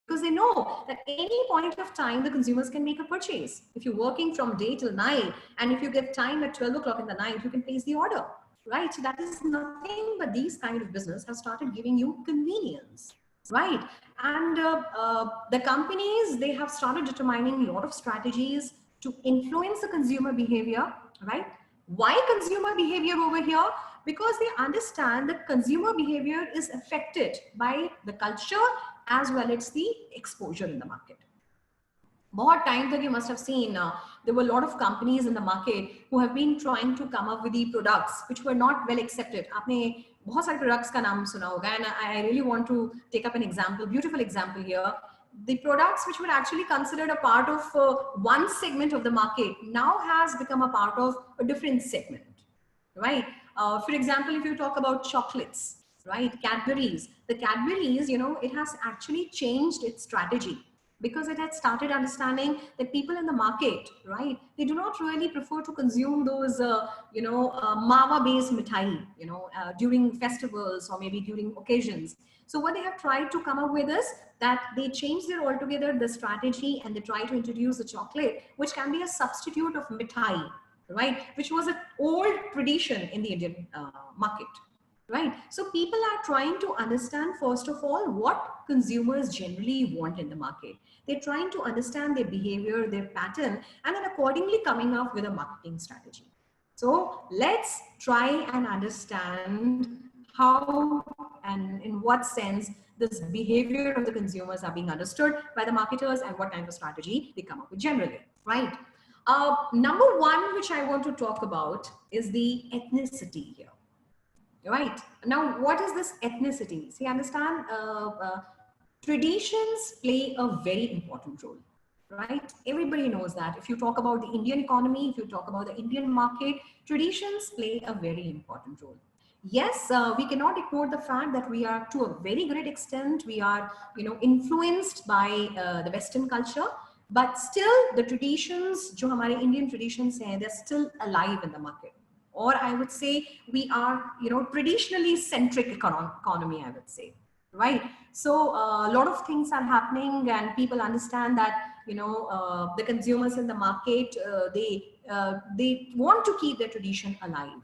because they know that any point of time the consumers can make a purchase. If you're working from day till night and if you get time at 12 o'clock in the night, you can place the order, right? So that is nothing but these kind of business have started giving you convenience, right? And the companies, they have started determining a lot of strategies to influence the consumer behavior, right? Why consumer behavior over here? Because they understand that consumer behavior is affected by the culture as well as the exposure in the market. बहुत time तक you must have seen there were a lot of companies in the market who have been trying to come up with the products which were not well accepted. आपने बहुत सारे products का नाम सुना होगा, and I really want to take up an example, beautiful example here. The products which were actually considered a part of one segment of the market now has become a part of a different segment, right? For example, if you talk about chocolates, right? Cadbury's, the Cadbury's, you know, it has actually changed its strategy because it had started understanding that people in the market, right, they do not really prefer to consume those, mawa-based mithai, during festivals or maybe during occasions. So what they have tried to come up with is that they change their altogether the strategy, and they try to introduce a chocolate which can be a substitute of mithai, right, which was an old tradition in the Indian market. Right. So people are trying to understand, first of all, what consumers generally want in the market. They're trying to understand their behavior, their pattern, and then accordingly coming up with a marketing strategy. So let's try and understand how and in what sense this behavior of the consumers are being understood by the marketers and what kind of strategy they come up with generally, right? Number one, which I want to talk about is the ethnicity here. Right. Now, what is this ethnicity? See, understand, traditions play a very important role, right? Everybody knows that. If you talk about the Indian economy, if you talk about the Indian market, traditions play a very important role. Yes, we cannot ignore the fact that we are, to a very great extent, we are, influenced by the Western culture, but still the traditions, जो हमारे Indian traditions हैं, they're still alive in the market. Or I would say we are, traditionally centric economy, I would say, right? So a lot of things are happening, and people understand that, the consumers in the market, they want to keep their tradition alive.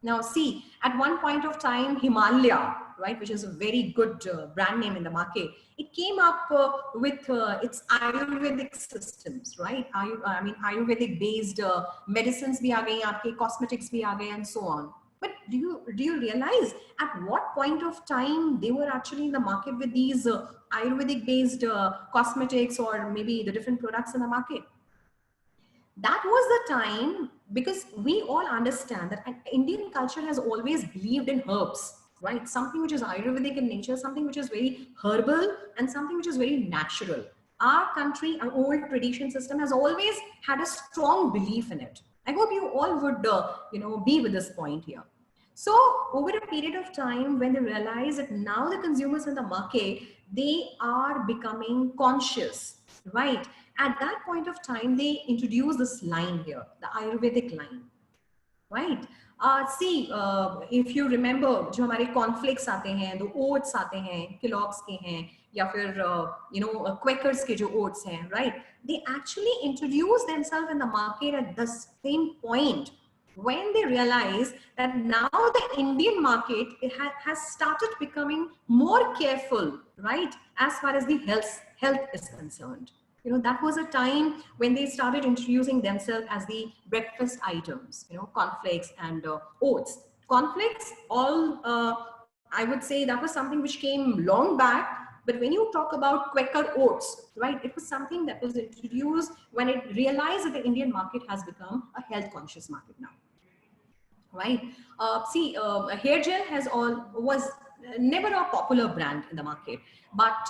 Now, see, at one point of time, Himalaya, right, which is a very good brand name in the market, it came up with its Ayurvedic systems, right? Ayurvedic based medicines bhi aa gayi, aapke cosmetics bhi aa gaye, and so on. But do you realize at what point of time they were actually in the market with these Ayurvedic based cosmetics or maybe the different products in the market? That was the time, because we all understand that Indian culture has always believed in herbs, right? Something which is Ayurvedic in nature, something which is very herbal, and something which is very natural. Our country, our old tradition system has always had a strong belief in it. I hope you all would, be with this point here. So over a period of time, when they realize that now the consumers in the market, they are becoming conscious, right? At that point of time, they introduce this line here, the Ayurvedic line, right? See, if you remember, जो हमारे cornflakes आते हैं, the oats आते हैं, Kellogg's के हैं, या फिर Quakers के जो oats हैं, right? They actually introduce themselves in the market at the same point when they realize that now the Indian market has started becoming more careful, right, as far as the health is concerned. That was a time when they started introducing themselves as the breakfast items, cornflakes and oats. Cornflakes, I would say that was something which came long back. But when you talk about Quaker Oats, right, it was something that was introduced when it realized that the Indian market has become a health conscious market now. Right. See, hair gel was never a popular brand in the market, but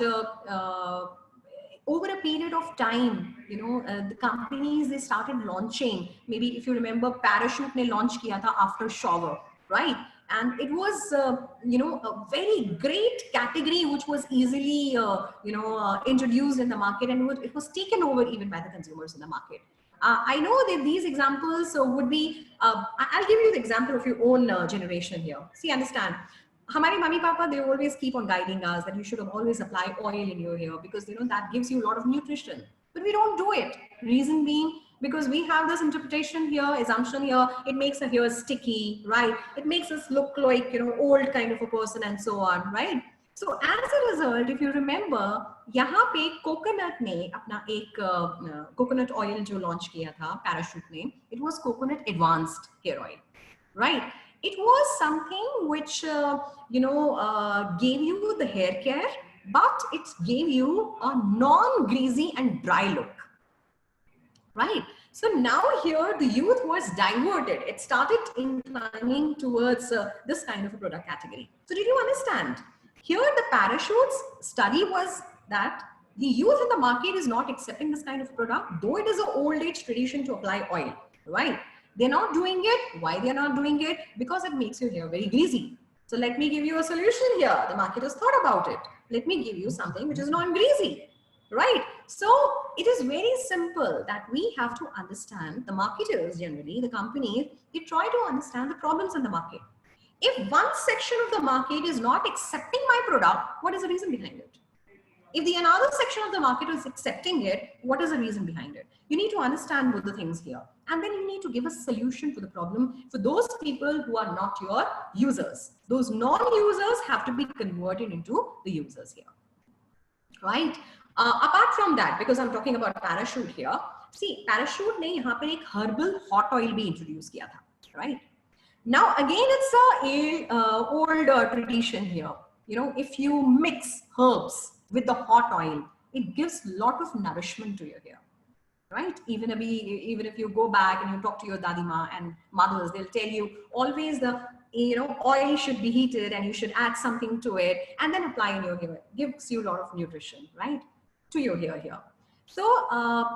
over a period of time, the companies, they started launching. Maybe if you remember, Parachute ne launch kiya tha after shower, right? And it was, a very great category which was easily, introduced in the market, and it was taken over even by the consumers in the market. I know that these examples would be, I'll give you the example of your own generation here. See, understand, हमारे mummy papa, they always keep on guiding us that you should always apply oil in your hair because, that gives you a lot of nutrition. But we don't do it. Reason being, because we have this interpretation here, assumption here, it makes our hair sticky, right? It makes us look like, old kind of a person and so on, right? So as a result, if you remember, यहाँ पे coconut ने अपना एक coconut oil जो launch किया था Parachute ने, it was coconut advanced hair oil, right? It was something which gave you the hair care, but it gave you a non-greasy and dry look, right? So now here the youth was diverted. It started inclining towards this kind of a product category. So did you understand? Here the parachutes study was that the youth in the market is not accepting this kind of product, though it is an old age tradition to apply oil, right? They're not doing it. Why they're not doing it? Because it makes your hair very greasy. So let me give you a solution here. The market has thought about it. Let me give you something which is non-greasy, right? So it is very simple that we have to understand, the marketers generally, the companies, they try to understand the problems in the market. If one section of the market is not accepting my product, what is the reason behind it? If the another section of the market is accepting it, what is the reason behind it? You need to understand both the things here. And then you need to give a solution to the problem for those people who are not your users. Those non-users have to be converted into the users here, right? Apart from that, because I'm talking about parachute here, see, parachute ने यहाँ पर एक herbal hot oil भी introduce किया था, right? Now again, it's a old tradition here. You know, if you mix herbs with the hot oil, it gives a lot of nourishment to your hair, right? Even if you go back and you talk to your dadima and mothers, they'll tell you always the oil should be heated and you should add something to it and then apply in your hair. Gives you a lot of nutrition, right, to your hair here. So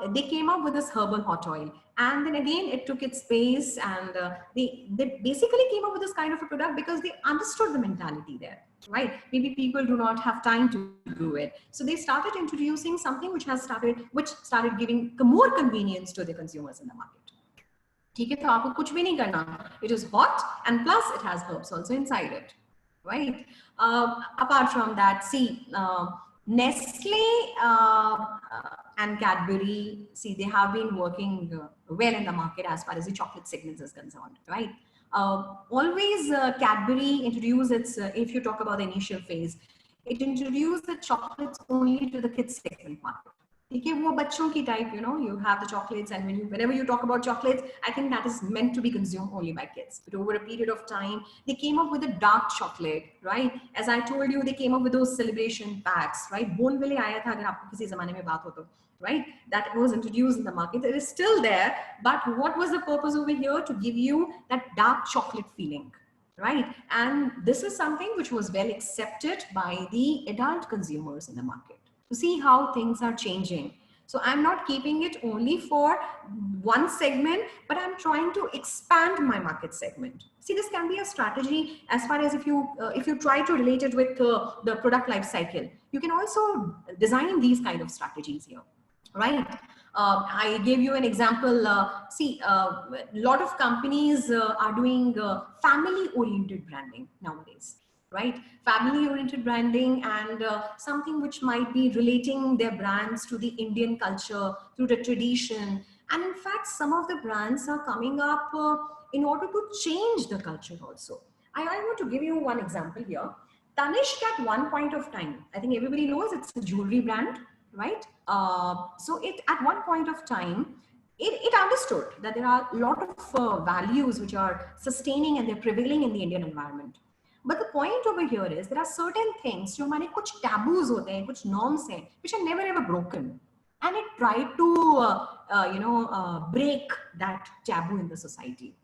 they came up with this herbal hot oil, and then again it took its space, and they basically came up with this kind of a product because they understood the mentality there, right? Maybe people do not have time to do it, so they started introducing something which started giving more convenience to the consumers in the market. ठीक है, तो आपको कुछ भी नहीं करना. It is hot and plus it has herbs also inside it, right? Apart from that, see, Nestle and Cadbury, see, they have been working well in the market as far as the chocolate segments is concerned, right? Always Cadbury introduced its, if you talk about the initial phase, it introduced the chocolates only to the kids segment market. Okay, वो बच्चों की type, you have the chocolates, and whenever you talk about chocolates, I think that is meant to be consumed only by kids. But over a period of time, they came up with a dark chocolate, right? As I told you, they came up with those celebration packs, right? Bonville आया था अगर आपको किसी ज़माने में बात हो तो, right? That was introduced in the market. It is still there, but what was the purpose over here? To give you that dark chocolate feeling, right? And this is something which was well accepted by the adult consumers in the market. To see how things are changing. So I'm not keeping it only for one segment, but I'm trying to expand my market segment. See, this can be a strategy as far as if you try to relate it with the product life cycle. You can also design these kind of strategies here, right? I gave you an example. See, a lot of companies are doing family-oriented branding nowadays. Right? Family-oriented branding, and something which might be relating their brands to the Indian culture, to the tradition. And in fact, some of the brands are coming up in order to change the culture also. I want to give you one example here. Tanishq at one point of time, I think everybody knows it's a jewelry brand, right? So it at one point of time, it understood that there are a lot of values which are sustaining and they're prevailing in the Indian environment. But the point over here is there are certain things, जो हमारे कुछ taboos होते हैं, कुछ norms हैं, which are never ever broken, and it tried to break that taboo in the society.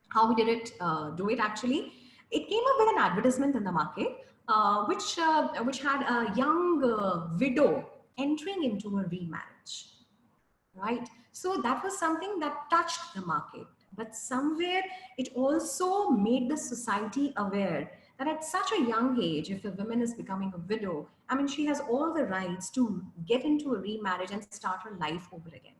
How did it do it actually? It came up with an advertisement in the market, which had a young widow entering into a remarriage, right? So that was something that touched the market. But somewhere it also made the society aware that at such a young age, if a woman is becoming a widow, I mean, she has all the rights to get into a remarriage and start her life over again,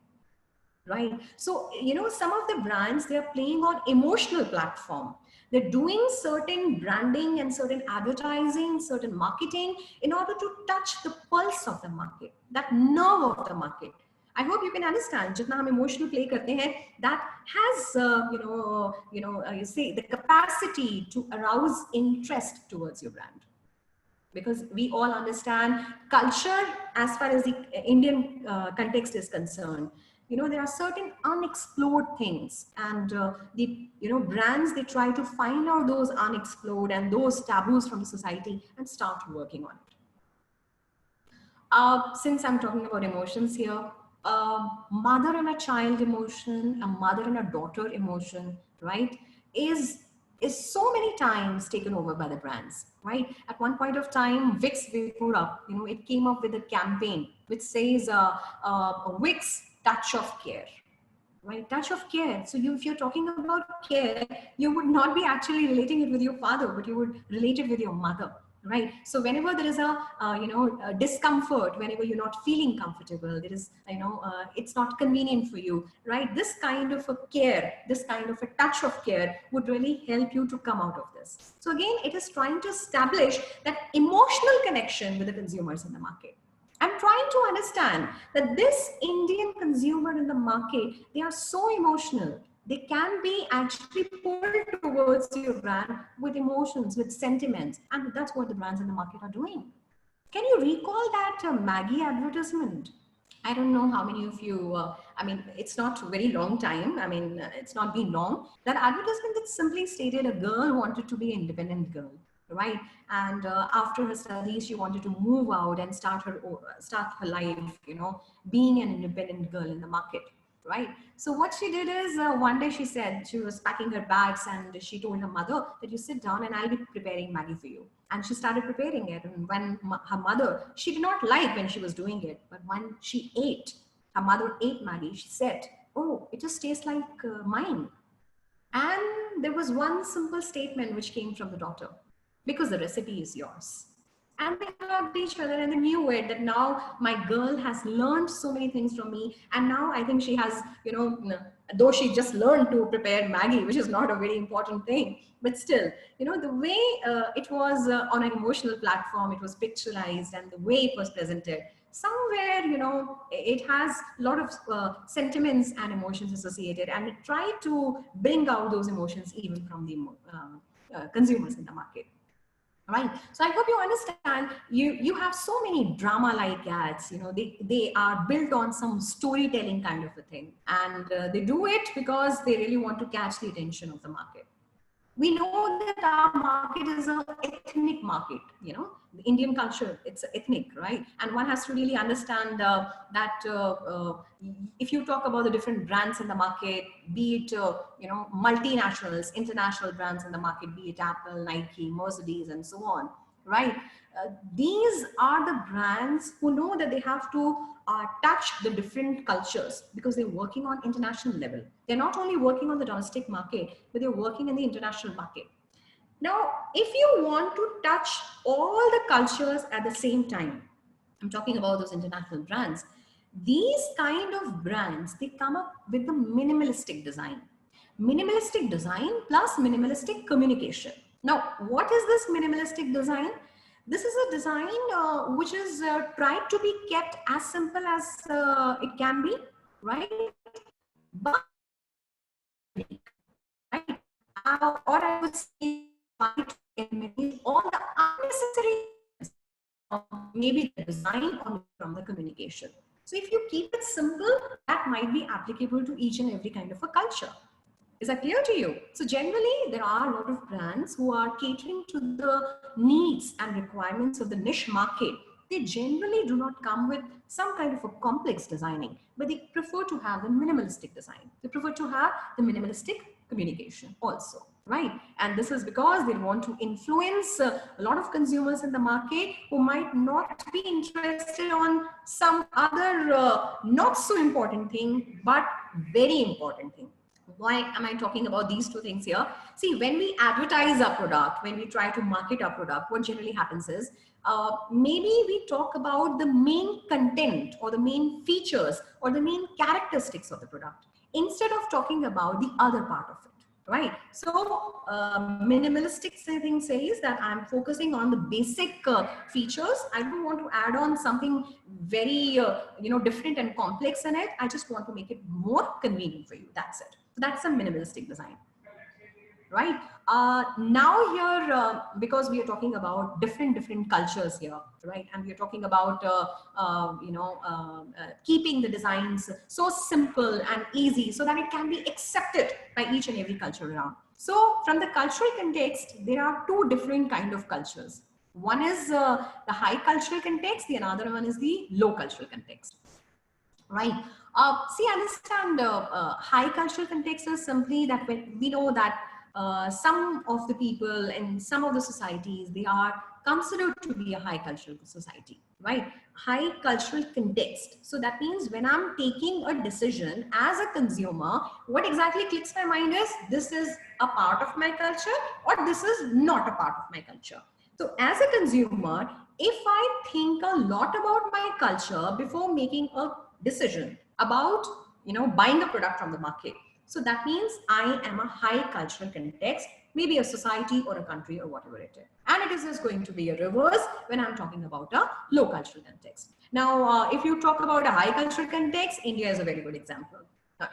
right? So, some of the brands, they're playing on emotional platform. They're doing certain branding and certain advertising, certain marketing in order to touch the pulse of the market, that nerve of the market. I hope you can understand. जितना हम emotional play करते हैं, that has you say the capacity to arouse interest towards your brand, because we all understand culture as far as the Indian context is concerned. There are certain unexplored things, and the brands, they try to find out those unexplored and those taboos from the society and start working on it. Since I'm talking about emotions here, mother and a child emotion, a mother and a daughter emotion, right, is so many times taken over by the brands, right? At one point of time, Vicks Vapura, it came up with a campaign which says Vicks touch of care, right? Touch of care. So if you're talking about care, you would not be actually relating it with your father, but you would relate it with your mother, right? So whenever there is a discomfort, whenever you're not feeling comfortable, there is, it's not convenient for you, right? This kind of a care, this kind of a touch of care would really help you to come out of this. So again, it is trying to establish that emotional connection with the consumers in the market. I'm trying to understand that this Indian consumer in the market, they are so emotional. They can be actually pulled towards your brand with emotions, with sentiments. And that's what the brands in the market are doing. Can you recall that Maggie advertisement? I don't know how many of you, it's not a very long time. It's not been long. That advertisement that simply stated a girl wanted to be an independent girl, right? And after her studies, she wanted to move out and start her life, being an independent girl in the market, right? So what she did is one day she said she was packing her bags and she told her mother that you sit down and I'll be preparing Maggie for you. And she started preparing it. And when her mother, she did not like when she was doing it, but when she ate, her mother ate Maggie, she said, oh, it just tastes like mine. And there was one simple statement which came from the daughter, because the recipe is yours. And they hugged each other and they knew it, that now my girl has learned so many things from me. And now I think she has, though she just learned to prepare Maggie, which is not a very important thing, but still, the way it was on an emotional platform, it was picturized, and the way it was presented, somewhere, it has a lot of sentiments and emotions associated, and it tried to bring out those emotions even from the consumers in the market. Right. So I hope you understand, you have so many drama like ads, they are built on some storytelling kind of a thing. And they do it because they really want to catch the attention of the market. We know that our market is an ethnic market, the Indian culture, it's ethnic, right? And one has to really understand that if you talk about the different brands in the market, be it, multinationals, international brands in the market, be it Apple, Nike, Mercedes, and so on, right? These are the brands who know that they have to touch the different cultures because they're working on international level. They're not only working on the domestic market, but they're working in the international market. Now, if you want to touch all the cultures at the same time, I'm talking about those international brands, these kind of brands, they come up with the minimalistic design. Minimalistic design plus minimalistic communication. Now, what is this minimalistic design? This is a design which is tried to be kept as simple as it can be, right? But, right? Or I would say, try to eliminate all the unnecessary, maybe the design or from the communication. So if you keep it simple, that might be applicable to each and every kind of a culture. Is that clear to you? So generally, there are a lot of brands who are catering to the needs and requirements of the niche market. They generally do not come with some kind of a complex designing, but they prefer to have the minimalistic design. They prefer to have the minimalistic communication also, right? And this is because they want to influence a lot of consumers in the market who might not be interested on some other not so important thing, but very important thing. Why am I talking about these two things here? See, when we advertise our product, when we try to market our product, what generally happens is maybe we talk about the main content or the main features or the main characteristics of the product instead of talking about the other part of it. Right. So minimalistic thing says that I'm focusing on the basic features. I don't want to add on something very, different and complex in it. I just want to make it more convenient for you. That's it. So that's a minimalistic design. Right. Now here, because we are talking about different cultures here, right? And we are talking about, keeping the designs so simple and easy so that it can be accepted by each and every culture around. So from the cultural context, there are two different kind of cultures. One is the high cultural context. The another one is the low cultural context. right? See, understand high cultural context is simply that when we know that some of the people in some of the societies, they are considered to be a high cultural society, right? High cultural context. So that means when I'm taking a decision as a consumer, what exactly clicks my mind is this is a part of my culture or this is not a part of my culture. So as a consumer, if I think a lot about my culture before making a decision about, buying a product from the market, so that means I am a high cultural context, maybe a society or a country or whatever it is. And it is just going to be a reverse when I'm talking about a low cultural context. Now, if you talk about a high cultural context, India is a very good example.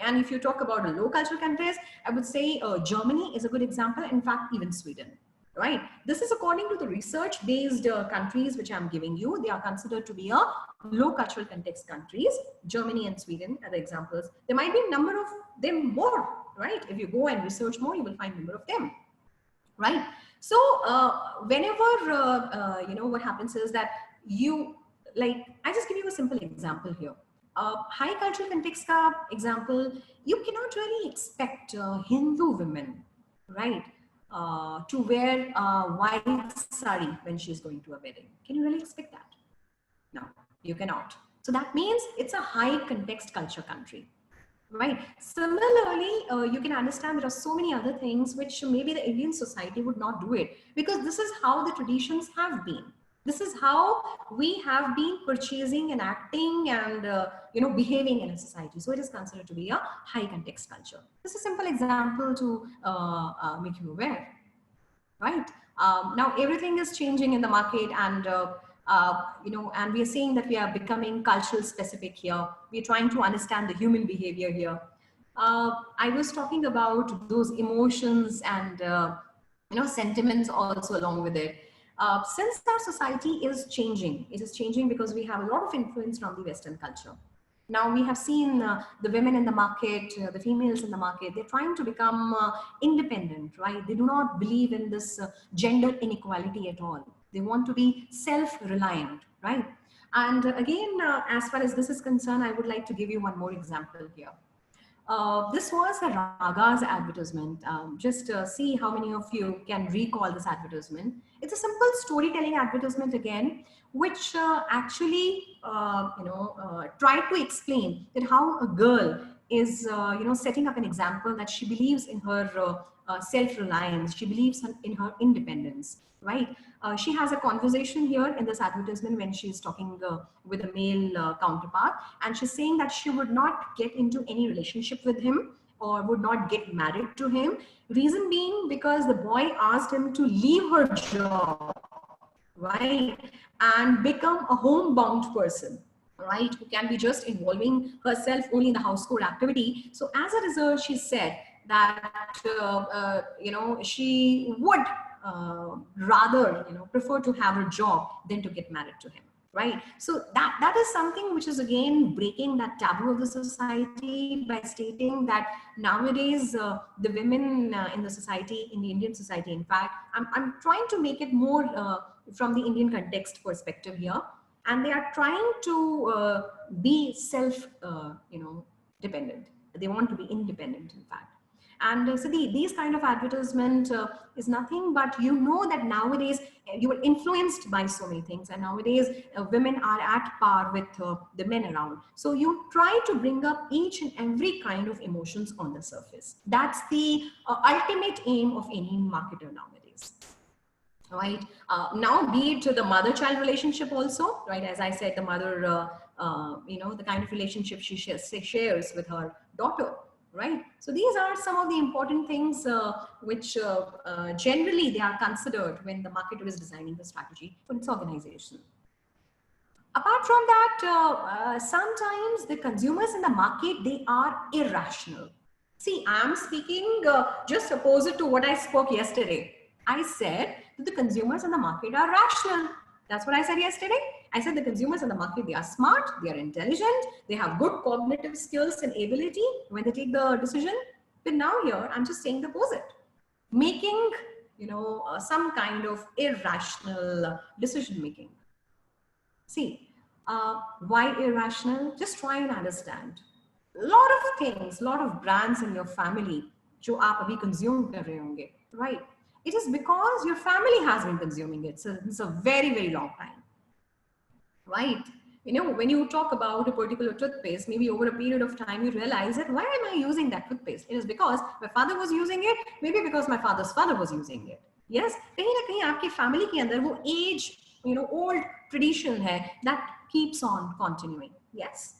And if you talk about a low cultural context, I would say Germany is a good example. In fact, even Sweden. Right. This is according to the research-based countries which I'm giving you. They are considered to be a low cultural context countries. Germany and Sweden are the examples. There might be a number of them more, right? If you go and research more, you will find a number of them, right? So whenever, what happens is that you, like, I just give you a simple example here. High cultural context ka example, you cannot really expect Hindu women, right? To wear a white sari when she's going to a wedding. Can you really expect that? No, you cannot. So that means it's a high context culture country, right? Similarly, you can understand there are so many other things which maybe the Indian society would not do it because this is how the traditions have been. This is how we have been purchasing and acting and behaving in a society. So it is considered to be a high context culture. This is a simple example to make you aware, right? Now everything is changing in the market, and and we are saying that we are becoming cultural specific here. We're trying to understand the human behavior here. I was talking about those emotions and sentiments also along with it. Since our society is changing, it is changing because we have a lot of influence from the Western culture. Now we have seen the women in the market, the females in the market, they're trying to become independent, right? They do not believe in this gender inequality at all. They want to be self-reliant, right? And again, as far as this is concerned, I would like to give you one more example here. This was a Raga's advertisement. Just see how many of you can recall this advertisement. It's a simple storytelling advertisement again, which actually, tried to explain that how a girl is, setting up an example that she believes in her self-reliance. She believes in her independence, right? She has a conversation here in this advertisement when she's talking with a male counterpart, and she's saying that she would not get into any relationship with him or would not get married to him. Reason being because the boy asked him to leave her job, right, and become a homebound person, right, who can be just involving herself only in the household activity. So as a result, she said that she would rather prefer to have her job than to get married to him, right? So that is something which is again breaking that taboo of the society by stating that nowadays the women in the society, in the Indian society, in fact, I'm trying to make it more from the Indian context perspective here, and they are trying to be self dependent. They want to be independent, in fact. And so these kind of advertisement is nothing but, that nowadays you are influenced by so many things, and nowadays women are at par with the men around. So you try to bring up each and every kind of emotions on the surface. That's the ultimate aim of any marketer nowadays. Right. Now, be it the mother-child relationship also, right? As I said, the mother, the kind of relationship she shares with her daughter, right? So these are some of the important things which generally they are considered when the marketer is designing the strategy for its organization. Apart from that, sometimes the consumers in the market, they are irrational. See, I'm speaking just opposite to what I spoke yesterday. I said that the consumers in the market are rational. That's what I said yesterday. I said the consumers in the market, they are smart, they are intelligent, they have good cognitive skills and ability when they take the decision. But now here, I'm just saying the opposite. Making, some kind of irrational decision making. See, Why irrational? Just try and understand. Lot of things, lot of brands in your family जो आप अभी consume कर रहे होंगे, right? It is because your family has been consuming it. So it's a very, very long time, right? You know, when you talk about a particular toothpaste, maybe over a period of time, you realize that why am I using that toothpaste? It is because my father was using it, maybe because my father's father was using it. Yes, कहीं ना कहीं आपके family के अंदर वो age, you know, old tradition है that keeps on continuing. Yes,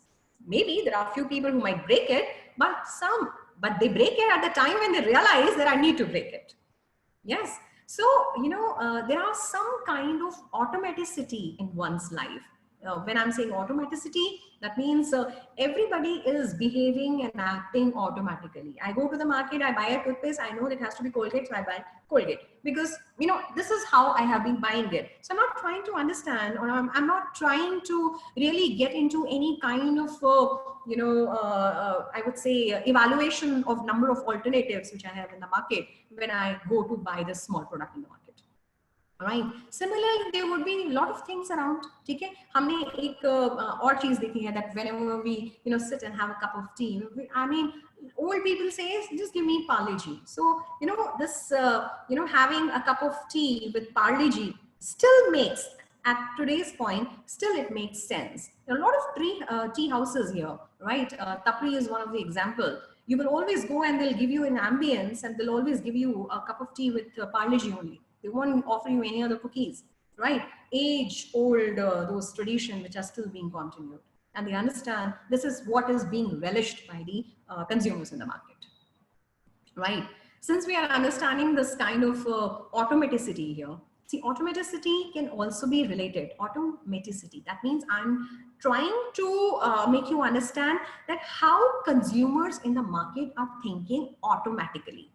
maybe there are a few people who might break it, but they break it at the time when they realize that I need to break it. Yes. So, you know, there are some kind of automaticity in one's life. When I'm saying automaticity, that means everybody is behaving and acting automatically. I go to the market, I buy a toothpaste, I know it has to be Colgate, so I buy Colgate because, you know, this is how I have been buying it. So I'm not trying to understand, or I'm not trying to really get into any kind of, I would say evaluation of number of alternatives which I have in the market when I go to buy this small product in the market. Right. Similarly, there would be a lot of things around. ठीक है, हमने एक और चीज देखी है that whenever we sit and have a cup of tea, I mean, old people say just give me Parle G. So this having a cup of tea with Parle G still makes, at today's point, still it makes sense. There are a lot of tea houses here, right? Tapri is one of the example. You will always go and they'll give you an ambience and they'll always give you a cup of tea with Parle G only. They won't offer you any other cookies, right? Age-old those traditions which are still being continued. And they understand this is what is being relished by the consumers in the market, right? Since we are understanding this kind of automaticity here, see, automaticity can also be related. Automaticity, that means I'm trying to make you understand that how consumers in the market are thinking automatically,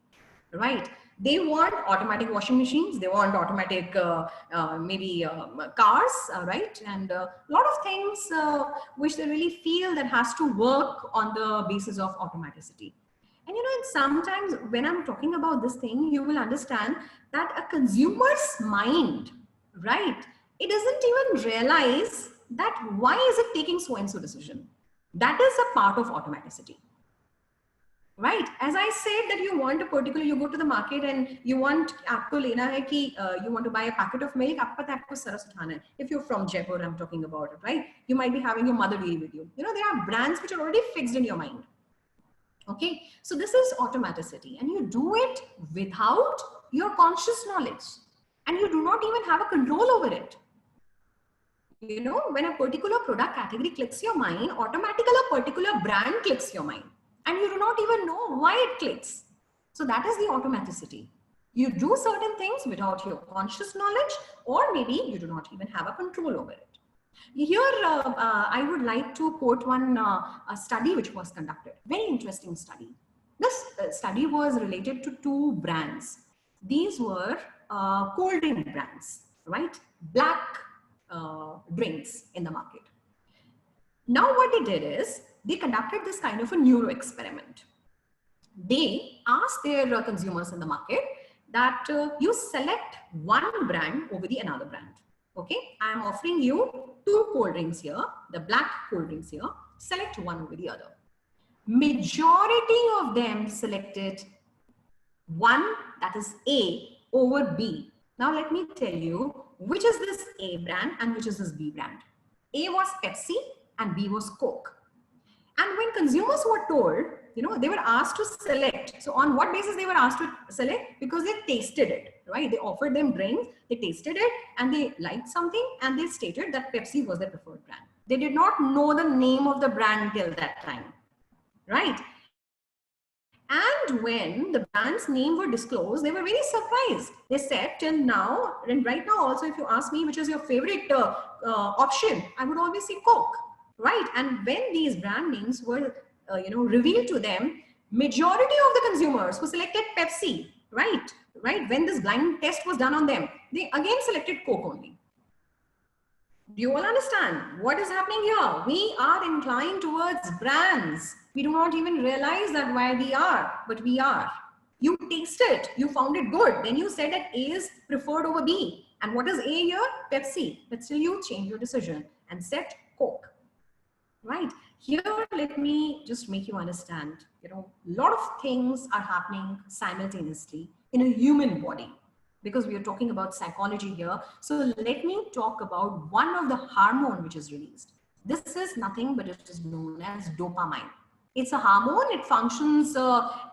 right? They want automatic washing machines, they want automatic cars, right? And a lot of things which they really feel that has to work on the basis of automaticity. And sometimes when I'm talking about this thing, you will understand that a consumer's mind, right, it doesn't even realize that why is it taking so and so decision. That is a part of automaticity. Right, as I said that you want a particular, you go to the market and you want आपको लेना है कि you want to buy a packet of milk, आपको पता है आपको सरस उठाना है. If you're from Jaipur, I'm talking about it, right? You might be having your mother dairy with you. There are brands which are already fixed in your mind. Okay, so this is automaticity, and you do it without your conscious knowledge, and you do not even have a control over it. When a particular product category clicks your mind, automatically a particular brand clicks your mind. And you do not even know why it clicks. So that is the automaticity. You do certain things without your conscious knowledge, or maybe you do not even have a control over it. Here, I would like to quote one a study which was conducted. Very interesting study. This study was related to two brands. These were cold drink brands, right? Black drinks in the market. Now what they did is, they conducted this kind of a neuro experiment. They asked their consumers in the market that you select one brand over the another brand. Okay, I am offering you two cold drinks here, the black cold drinks here, select one over the other. Majority of them selected one, that is A, over B. Now let me tell you which is this A brand and which is this B brand. A was Pepsi and B was Coke. And when consumers were told, they were asked to select. So on what basis they were asked to select? Because they tasted it, right? They offered them drinks, they tasted it, and they liked something, and they stated that Pepsi was their preferred brand. They did not know the name of the brand till that time, right? And when the brand's name were disclosed, they were very surprised. They said till now, and right now also, if you ask me which is your favorite option, I would always say Coke. Right, and when these brand names were, revealed to them, majority of the consumers who selected Pepsi, right, when this blind test was done on them, they again selected Coke only. Do you all understand what is happening here? We are inclined towards brands. We do not even realize that why we are, but we are. You taste it, you found it good, then you said that A is preferred over B. And what is A here? Pepsi. But still you change your decision and set Coke, right? Here, let me just make you understand, a lot of things are happening simultaneously in a human body, because we are talking about psychology here. So let me talk about one of the hormone which is released. This is nothing but it is known as dopamine. It's a hormone. It functions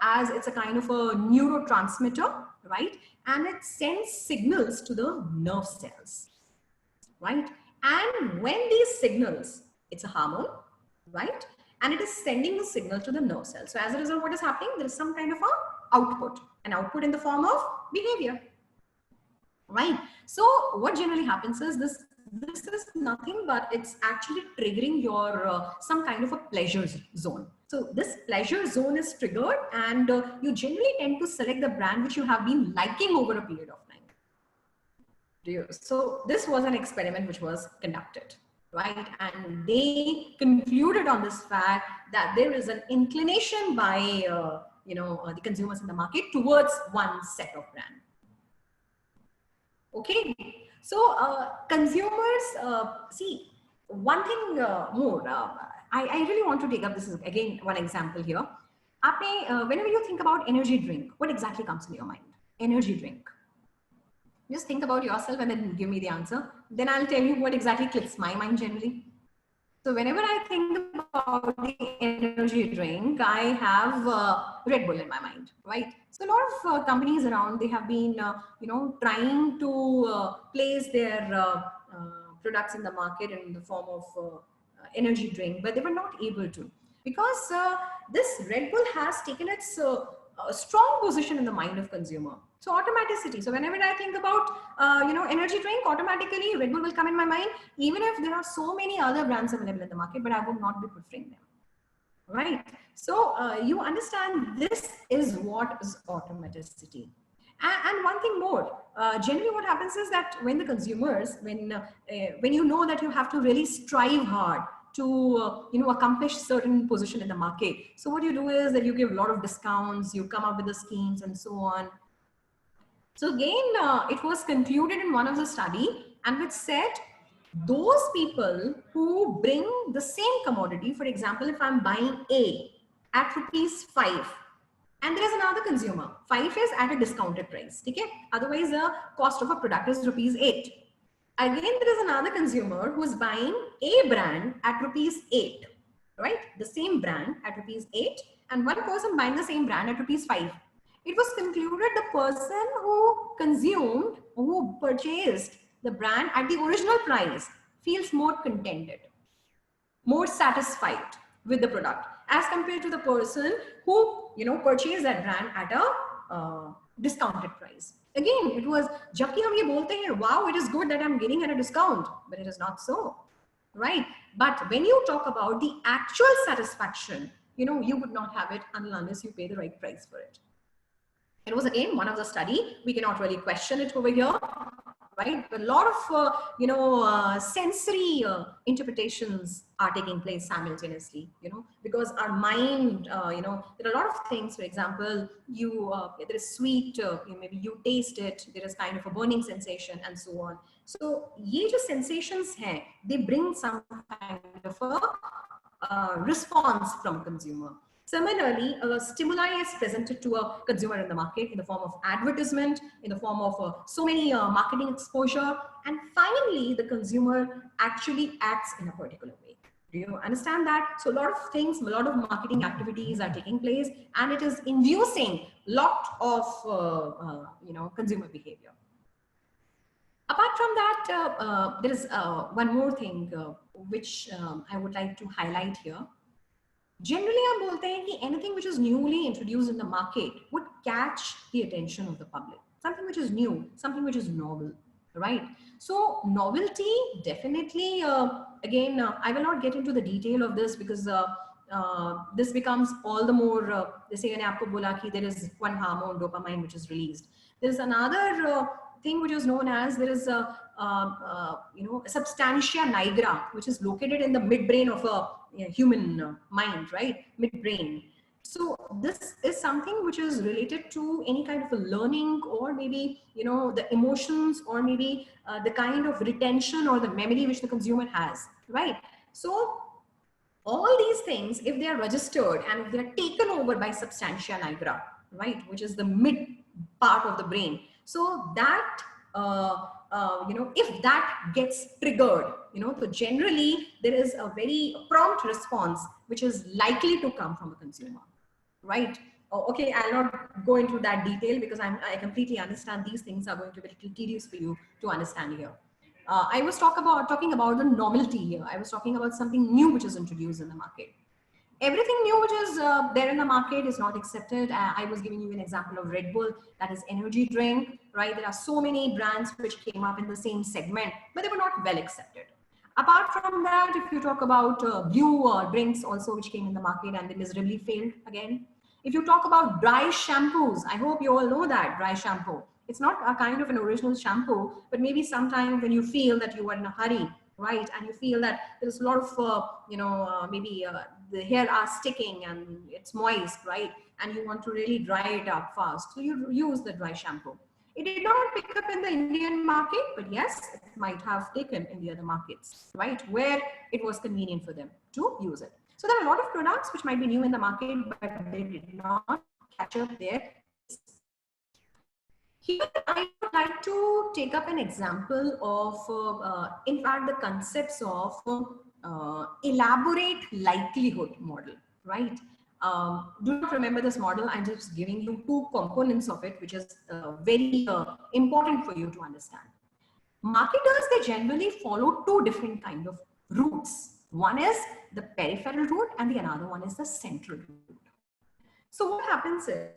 as it's a kind of a neurotransmitter, right? And it sends signals to the nerve cells, right? And when these signals, it's a hormone, right? And it is sending the signal to the nerve cell. So as a result, what is happening? There is some kind of an output in the form of behavior, right? So what generally happens is this is nothing but it's actually triggering your some kind of a pleasure zone. So this pleasure zone is triggered, and you generally tend to select the brand which you have been liking over a period of time. So this was an experiment which was conducted, right? And they concluded on this fact that there is an inclination by the consumers in the market towards one set of brand. Okay, so consumers see one thing more. I really want to take up, this is again one example here. Whenever you think about energy drink, what exactly comes in your mind? Energy drink. Just think about yourself and then give me the answer. Then I'll tell you what exactly clicks my mind generally. So whenever I think about the energy drink, I have Red Bull in my mind, right? So a lot of companies around, they have been, trying to place their products in the market in the form of energy drink, but they were not able to, because this Red Bull has taken its strong position in the mind of consumer. So automaticity. So whenever I think about, energy drink, automatically Red Bull will come in my mind, even if there are so many other brands available in the market, but I would not be preferring them, right? So you understand, this is what is automaticity. And one thing more, generally what happens is that when the consumers, when you know that you have to really strive hard to accomplish certain position in the market, so what you do is that you give a lot of discounts, you come up with the schemes and so on. So again, it was concluded in one of the study, and which said those people who bring the same commodity, for example, if I'm buying A at ₹5, and there is another consumer, 5 is at a discounted price, okay? Otherwise, the cost of a product is ₹8. Again, there is another consumer who is buying A brand at ₹8, right? The same brand at ₹8, and one person buying the same brand at ₹5. It was concluded the person who purchased the brand at the original price feels more contented, more satisfied with the product as compared to the person who purchased that brand at a discounted price. Again, it was, jabki hum ye bolte hain, wow, it is good that I'm getting at a discount, but it is not so, right? But when you talk about the actual satisfaction, you would not have it unless you pay the right price for it. It was again one of the study. We cannot really question it over here, right? But a lot of sensory interpretations are taking place simultaneously. Because our mind, there are a lot of things. For example, there is sweet. Maybe you taste it. There is kind of a burning sensation, and so on. So, ye jo sensations hai, they bring some kind of a response from consumer. Similarly, a stimuli is presented to a consumer in the market in the form of advertisement, in the form of so many marketing exposure, and finally, the consumer actually acts in a particular way. Do you understand that? So a lot of things, a lot of marketing activities are taking place, and it is inducing a lot of consumer behavior. Apart from that, there is one more thing which I would like to highlight here. Generally, हम बोलते हैं कि anything which is newly introduced in the market would catch the attention of the public. Something which is new, something which is novel, right? So novelty definitely, again, I will not get into the detail of this because this becomes all the more, they say, आपको बोला कि there is one hormone, dopamine, which is released. There is another thing which is known as, there is a substantia nigra, which is located in the midbrain of a human mind, right? Midbrain. So this is something which is related to any kind of a learning, or maybe the emotions, or maybe the kind of retention or the memory which the consumer has, right? So all these things, if they are registered and if they are taken over by substantia nigra, right, which is the mid part of the brain, so that if that gets triggered, so generally there is a very prompt response which is likely to come from a consumer, right? Oh, okay, I'll not go into that detail because I completely understand these things are going to be a little tedious for you to understand here. I was talking about the novelty here. I was talking about something new which is introduced in the market. Everything new which is there in the market is not accepted. I was giving you an example of Red Bull, that is energy drink, right? There are so many brands which came up in the same segment, but they were not well accepted. Apart from that, if you talk about blue drinks also which came in the market and they miserably failed again. If you talk about dry shampoos, I hope you all know that dry shampoo. It's not a kind of an original shampoo, but maybe sometime when you feel that you are in a hurry, right? And you feel that there's a lot of, maybe the hair are sticking and it's moist, right? And you want to really dry it up fast. So you use the dry shampoo. It did not pick up in the Indian market, but yes, it might have taken in the other markets, right? Where it was convenient for them to use it. So there are a lot of products which might be new in the market, but they did not catch up there. Here, I would like to take up an example of, in fact, the concepts of elaborate likelihood model, right? Do not remember this model. I'm just giving you two components of it, which is very important for you to understand. Marketers, they generally follow two different kind of routes. One is the peripheral route and the another one is the central route. So what happens is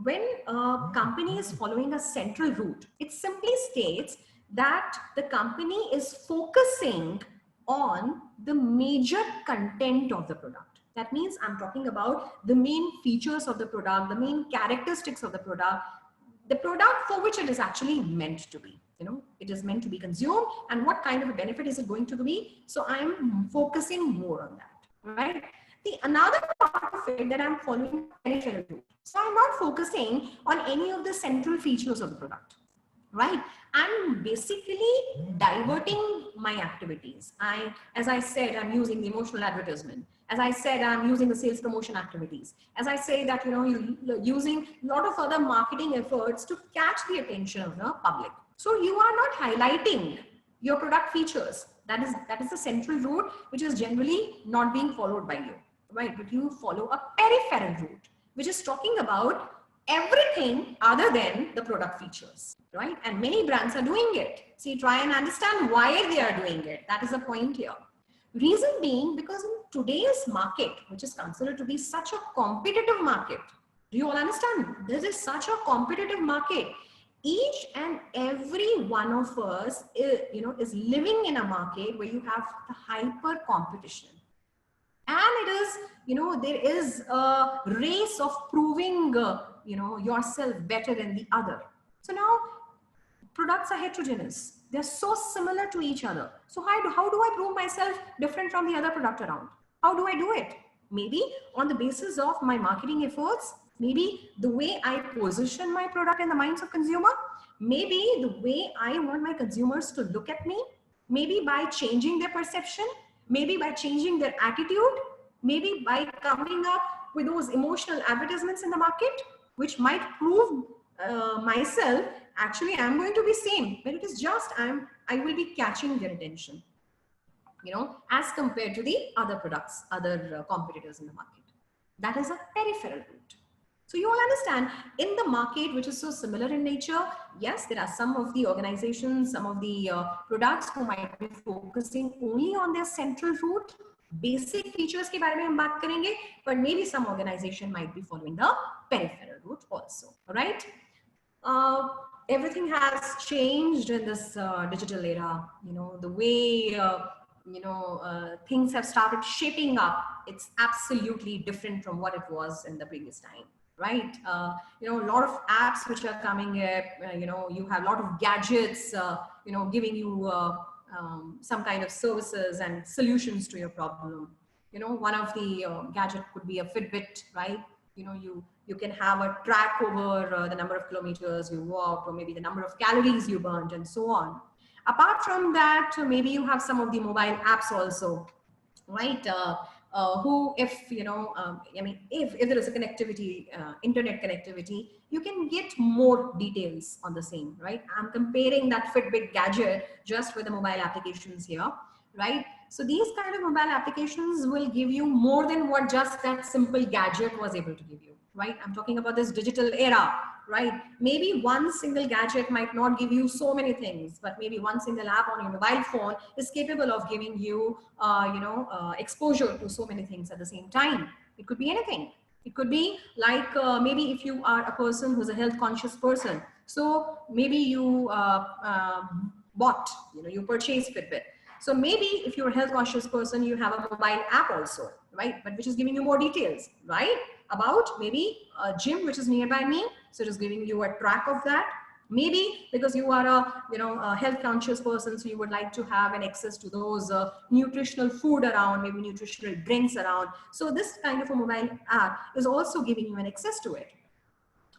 when a company is following a central route, it simply states that the company is focusing on the major content of the product. That means I'm talking about the main features of the product, the main characteristics of the product for which it is actually meant to be. It is meant to be consumed, and what kind of a benefit is it going to be? So I'm focusing more on that, right? The another part of it that I'm following peripheral route. So I'm not focusing on any of the central features of the product, right? I'm basically diverting my activities. As I said, I'm using the emotional advertisement. As I said, I'm using the sales promotion activities. As I say that, you're using a lot of other marketing efforts to catch the attention of the public. So you are not highlighting your product features. That is the central route, which is generally not being followed by you, right? But you follow a peripheral route, which is talking about everything other than the product features, right? And many brands are doing it. See, try and understand why they are doing it. That is the point here. Reason being, because in today's market, which is considered to be such a competitive market, do you all understand? This is such a competitive market. Each and every one of us is living in a market where you have the hyper competition. And it is, there is a race of proving, yourself better than the other. So now products are heterogeneous. They're so similar to each other. So how do I prove myself different from the other product around? How do I do it? Maybe on the basis of my marketing efforts, maybe the way I position my product in the minds of consumer, maybe the way I want my consumers to look at me, maybe by changing their perception, maybe by changing their attitude, maybe by coming up with those emotional advertisements in the market, which might prove myself, actually I'm going to be same, but it is just I will be catching their attention, as compared to the other products, other competitors in the market. That is a peripheral route. So you all understand, in the market, which is so similar in nature, yes, there are some of the organizations, some of the products who might be focusing only on their central route, basic features के बारे में हम बात करेंगे, but maybe some organization might be following the peripheral route also, right? Everything has changed in this digital era. The way things have started shaping up. It's absolutely different from what it was in the previous time, right? A lot of apps which are coming up. You have a lot of gadgets. Giving you some kind of services and solutions to your problem. One of the gadget could be a Fitbit, right? You can have a track over the number of kilometers you walked, or maybe the number of calories you burned, and so on. Apart from that, maybe you have some of the mobile apps also, right? Who, if you know, I mean, if there is a connectivity, internet connectivity, you can get more details on the same, right? I'm comparing that Fitbit gadget just with the mobile applications here, right? So these kind of mobile applications will give you more than what just that simple gadget was able to give you, right? I'm talking about this digital era, right? Maybe one single gadget might not give you so many things, but maybe one single app on your mobile phone is capable of giving you, exposure to so many things at the same time. It could be anything. It could be like, maybe if you are a person who's a health conscious person, so maybe you bought, you purchased Fitbit. So maybe if you're a health conscious person, you have a mobile app also, right? But which is giving you more details, right? About maybe a gym which is nearby me. So it is giving you a track of that. Maybe because you are a health conscious person, so you would like to have an access to those nutritional food around, maybe nutritional drinks around. So this kind of a mobile app is also giving you an access to it.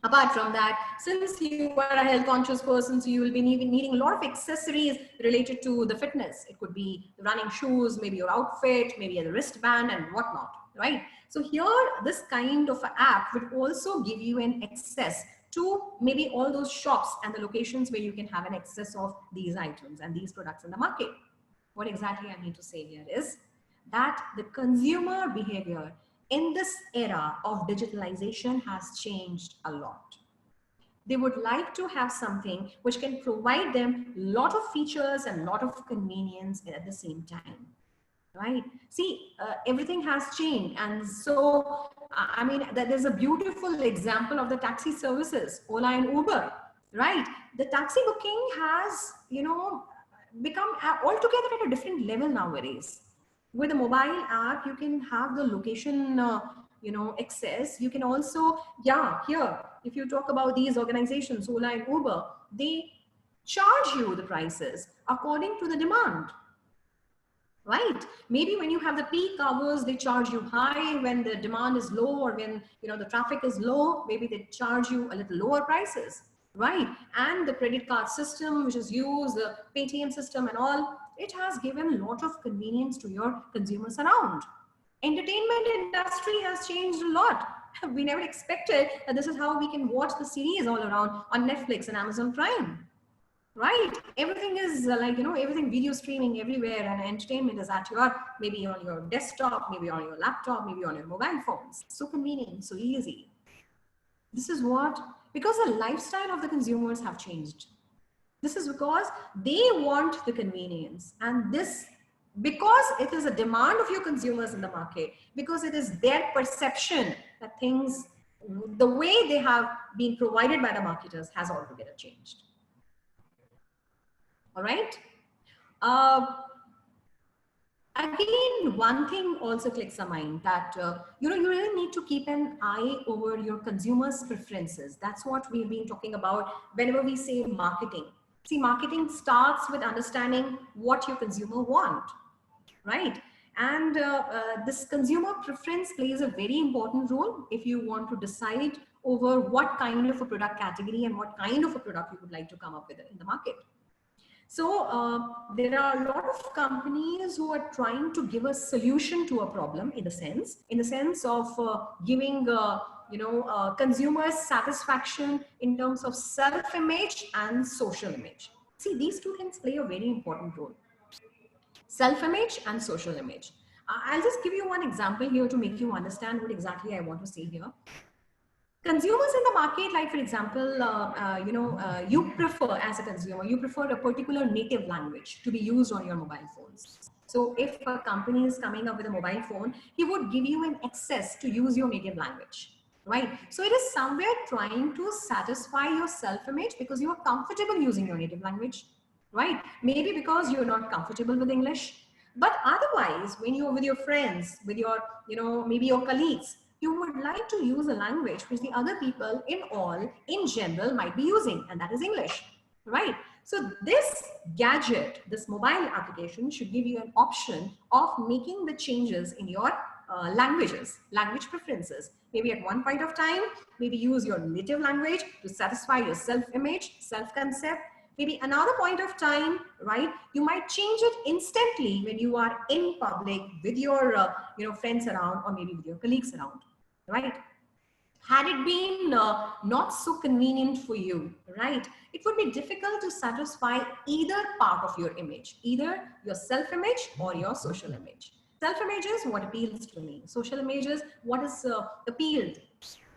Apart from that, since you are a health conscious person, so you will be needing a lot of accessories related to the fitness. It could be the running shoes, maybe your outfit, maybe a wristband and whatnot, right? So here, this kind of app would also give you an access to maybe all those shops and the locations where you can have an access of these items and these products in the market. What exactly I mean to say here is that the consumer behavior in this era of digitalization has changed a lot. They would like to have something which can provide them a lot of features and a lot of convenience at the same time, right? See, everything has changed. And so, I mean, there's a beautiful example of the taxi services, Ola and Uber, right? The taxi booking has, become altogether at a different level nowadays. With a mobile app, you can have the location, access. You can also, yeah, here, if you talk about these organizations, Ola and Uber, they charge you the prices according to the demand, right? Maybe when you have the peak hours, they charge you high. When the demand is low, or when the traffic is low, maybe they charge you a little lower prices, right? And the credit card system which is used, the Paytm system and all, it has given a lot of convenience to your consumers around. Entertainment industry has changed a lot. We never expected that this is how we can watch the series all around on Netflix and Amazon Prime, right? Everything is everything video streaming everywhere, and entertainment is at your, maybe on your desktop, maybe on your laptop, maybe on your mobile phones. So convenient, so easy. This is what, because the lifestyle of the consumers have changed. This is because they want the convenience, and this, because it is a demand of your consumers in the market, because it is their perception that things, the way they have been provided by the marketers has altogether changed. All right. Again, one thing also clicks a mind that, you really need to keep an eye over your consumers' preferences. That's what we've been talking about whenever we say marketing. See, marketing starts with understanding what your consumer want, right? And this consumer preference plays a very important role if you want to decide over what kind of a product category and what kind of a product you would like to come up with in the market. So there are a lot of companies who are trying to give a solution to a problem in the sense of giving consumers satisfaction in terms of self-image and social image. See, these two things play a very important role. Self-image and social image. I'll just give you one example here to make you understand what exactly I want to say here. Consumers in the market, like for example, you prefer, as a consumer, you prefer a particular native language to be used on your mobile phones. So if a company is coming up with a mobile phone, he would give you an access to use your native language, right? So it is somewhere trying to satisfy your self-image because you are comfortable using your native language, right? Maybe because you're not comfortable with English, but otherwise, when you're with your friends, with your, maybe your colleagues, you would like to use a language which the other people in general might be using, and that is English, right? So this gadget, this mobile application should give you an option of making the changes in your language preferences. Maybe at one point of time, maybe use your native language to satisfy your self-image, self-concept, Maybe another point of time, right? You might change it instantly when you are in public with your, friends around, or maybe with your colleagues around, right? Had it been not so convenient for you, right? It would be difficult to satisfy either part of your image, either your self-image or your social image. Self-image is what appeals to me. Social image is what is appealed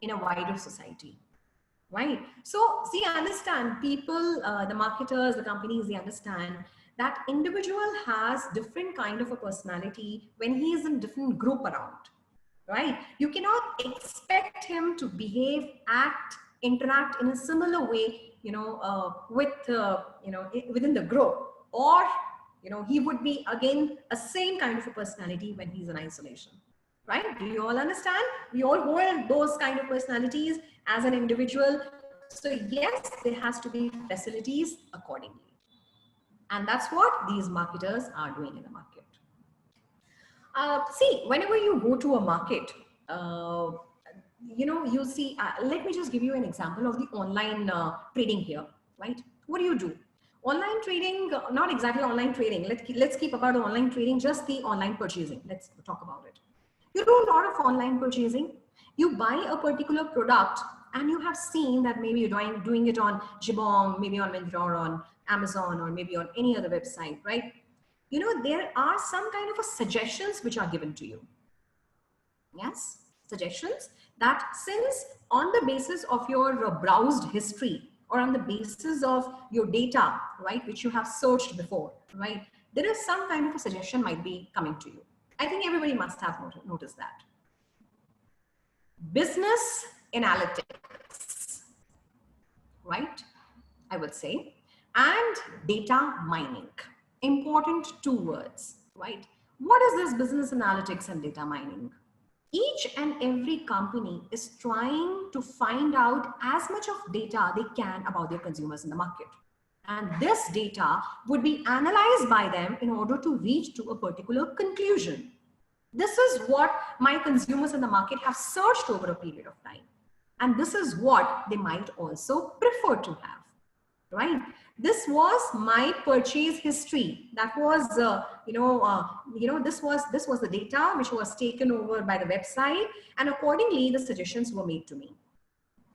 in a wider society, right? So see, understand people, the marketers, the companies, they understand that individual has different kind of a personality when he is in different group around, right? You cannot expect him to behave, act, interact in a similar way, within the group, or, he would be again a same kind of a personality when he's in isolation, right? Do you all understand? We all hold those kind of personalities as an individual. So yes, there has to be facilities accordingly. And that's what these marketers are doing in the market. See, whenever you go to a market, you see, let me just give you an example of the online trading here, right? What do? Online trading, not exactly online trading. Let's keep about the online trading, just the online purchasing. Let's talk about it. You do a lot of online purchasing. You buy a particular product and you have seen that maybe you're doing it on Jibong, maybe on Myntra, or on Amazon, or maybe on any other website, right? There are some kind of a suggestions which are given to you. Yes, suggestions that, since on the basis of your browsed history, or on the basis of your data, right, which you have searched before, right, there is some kind of a suggestion might be coming to you. I think everybody must have noticed that. Business analytics, right, I would say, and data mining. Important two words, right? What is this business analytics and data mining? Each and every company is trying to find out as much of data they can about their consumers in the market. And this data would be analyzed by them in order to reach to a particular conclusion. This is what my consumers in the market have searched over a period of time. And this is what they might also prefer to have, right? This was my purchase history. That was, this was the data which was taken over by the website, and accordingly the suggestions were made to me.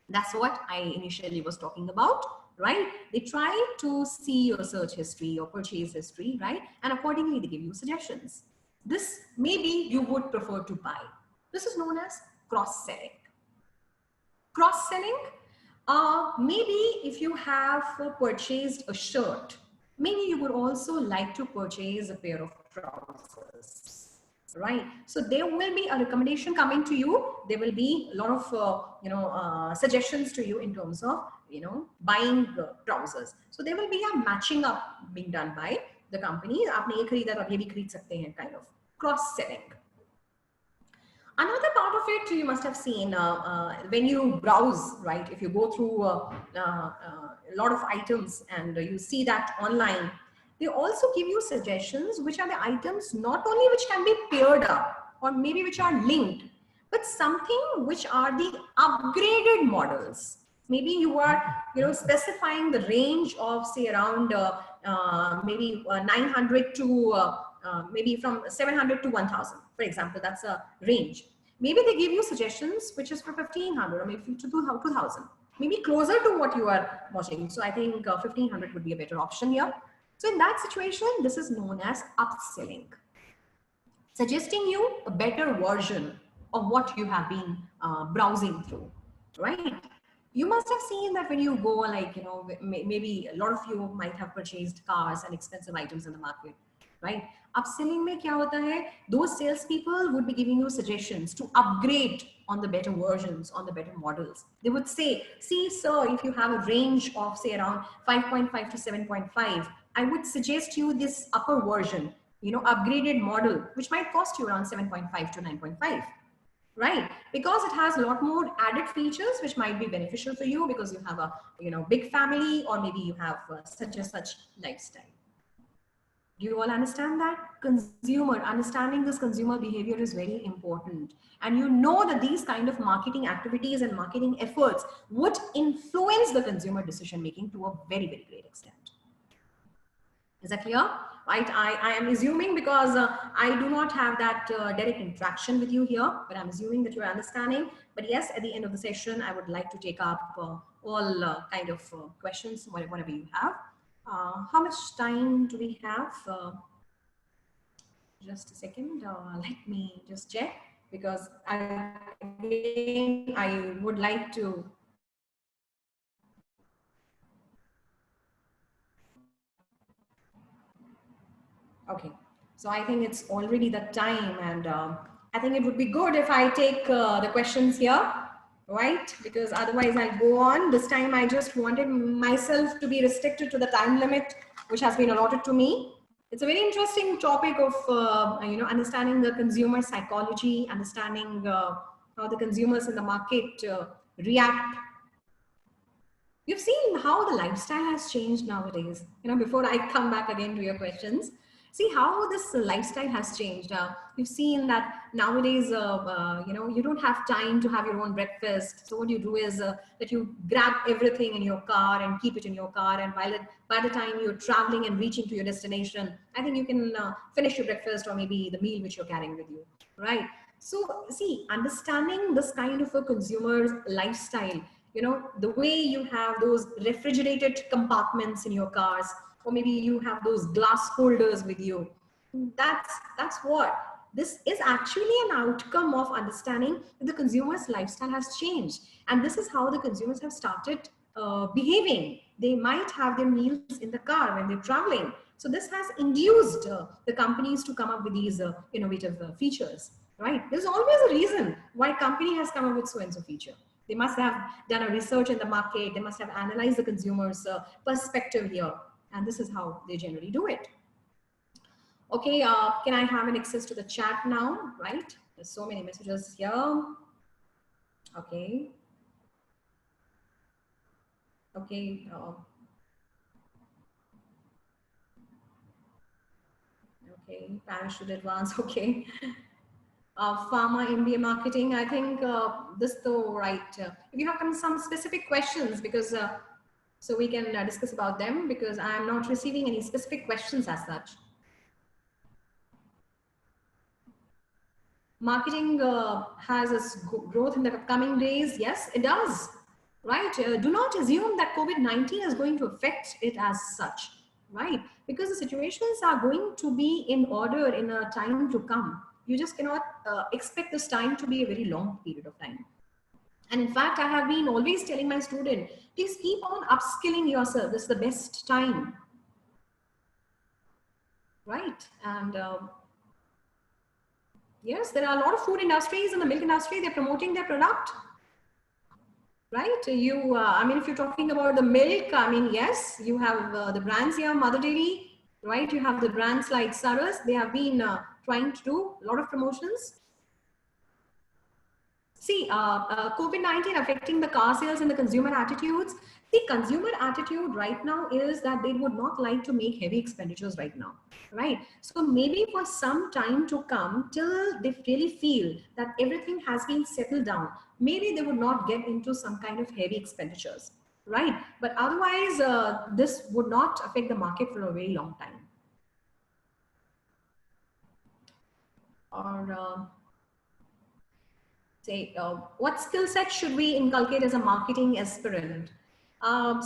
That's what I initially was talking about, right? They try to see your search history, your purchase history, right? And accordingly they give you suggestions. This maybe you would prefer to buy. This is known as cross-selling. Cross-selling. Maybe if you have purchased a shirt, maybe you would also like to purchase a pair of trousers, right? So there will be a recommendation coming to you. There will be a lot of, suggestions to you in terms of, buying the trousers. So there will be a matching up being done by the companies. आपने ये खरीदा तो आप ये भी खरीद सकते हैं, kind of cross-selling. Another part of it you must have seen when you browse, right? If you go through a lot of items and you see that online, they also give you suggestions which are the items not only which can be paired up or maybe which are linked, but something which are the upgraded models. Maybe you are, specifying the range of, say, around maybe 900 to maybe from 700 to 1000, for example. That's a range. Maybe they give you suggestions which is for 1500 or maybe to 2000, maybe closer to what you are watching. So I think 1500 would be a better option here. So in that situation, this is known as upselling, suggesting you a better version of what you have been browsing through, right? You must have seen that when you go, like, maybe a lot of you might have purchased cars and expensive items in the market, right? Upselling mein kya hota hai? Those salespeople would be giving you suggestions to upgrade on the better versions, on the better models. They would say, see, sir, if you have a range of, say, around 5.5 to 7.5, I would suggest you this upper version, upgraded model, which might cost you around 7.5 to 9.5. Right? Because it has a lot more added features which might be beneficial for you because you have a, big family, or maybe you have such and such lifestyle. Do you all understand that? Understanding this consumer behavior is very important. And you know that these kind of marketing activities and marketing efforts would influence the consumer decision making to a very, very great extent. Is that clear? Right, I am assuming because I do not have that direct interaction with you here, but I'm assuming that you're understanding. But yes, at the end of the session, I would like to take up all kind of questions, whatever you have. How much time do we have? Just a second, let me just check, because again, I would like to. Okay, so I think it's already the time, and I think it would be good if I take the questions here, right? Because otherwise I'll go on. This time I just wanted myself to be restricted to the time limit which has been allotted to me. It's a very interesting topic of understanding the consumer psychology, understanding how the consumers in the market react. You've seen how the lifestyle has changed nowadays. Before I come back again to your questions, see how this lifestyle has changed. You've seen that nowadays, you don't have time to have your own breakfast. So what you do is that you grab everything in your car and keep it in your car. And by the time you're traveling and reaching to your destination, I think you can finish your breakfast or maybe the meal which you're carrying with you, right? So see, understanding this kind of a consumer's lifestyle, the way you have those refrigerated compartments in your cars, or maybe you have those glass holders with you. That's what this is actually an outcome of understanding that the consumer's lifestyle has changed, and this is how the consumers have started behaving. They might have their meals in the car when they're traveling. So this has induced the companies to come up with these innovative features, right? There's always a reason why company has come up with so and so feature. They must have done a research in the market. They must have analyzed the consumer's perspective here. And this is how they generally do it. Okay, can I have an access to the chat now, right? There's so many messages here. Okay. Okay. Okay, parachute advance, okay. Pharma MBA marketing, I think this though, right. If you have some specific questions, because so we can discuss about them, because I am not receiving any specific questions as such. Marketing has its growth in the coming days. Yes, it does, right? Do not assume that COVID-19 is going to affect it as such, right? Because the situations are going to be in order in a time to come. You just cannot expect this time to be a very long period of time. And in fact, I have been always telling my student, please keep on upskilling yourself. This is the best time, right? And yes, there are a lot of food industries and the milk industry, they're promoting their product, right? I mean, if you're talking about the milk, I mean, yes, you have the brands here, Mother Dairy, right? You have the brands like Saras. They have been trying to do a lot of promotions. See, COVID-19 affecting the car sales and the consumer attitudes. The consumer attitude right now is that they would not like to make heavy expenditures right now, right? So maybe for some time to come, till they really feel that everything has been settled down, maybe they would not get into some kind of heavy expenditures, right? But otherwise, this would not affect the market for a very long time. Or say, what skill set should we inculcate as a marketing aspirant?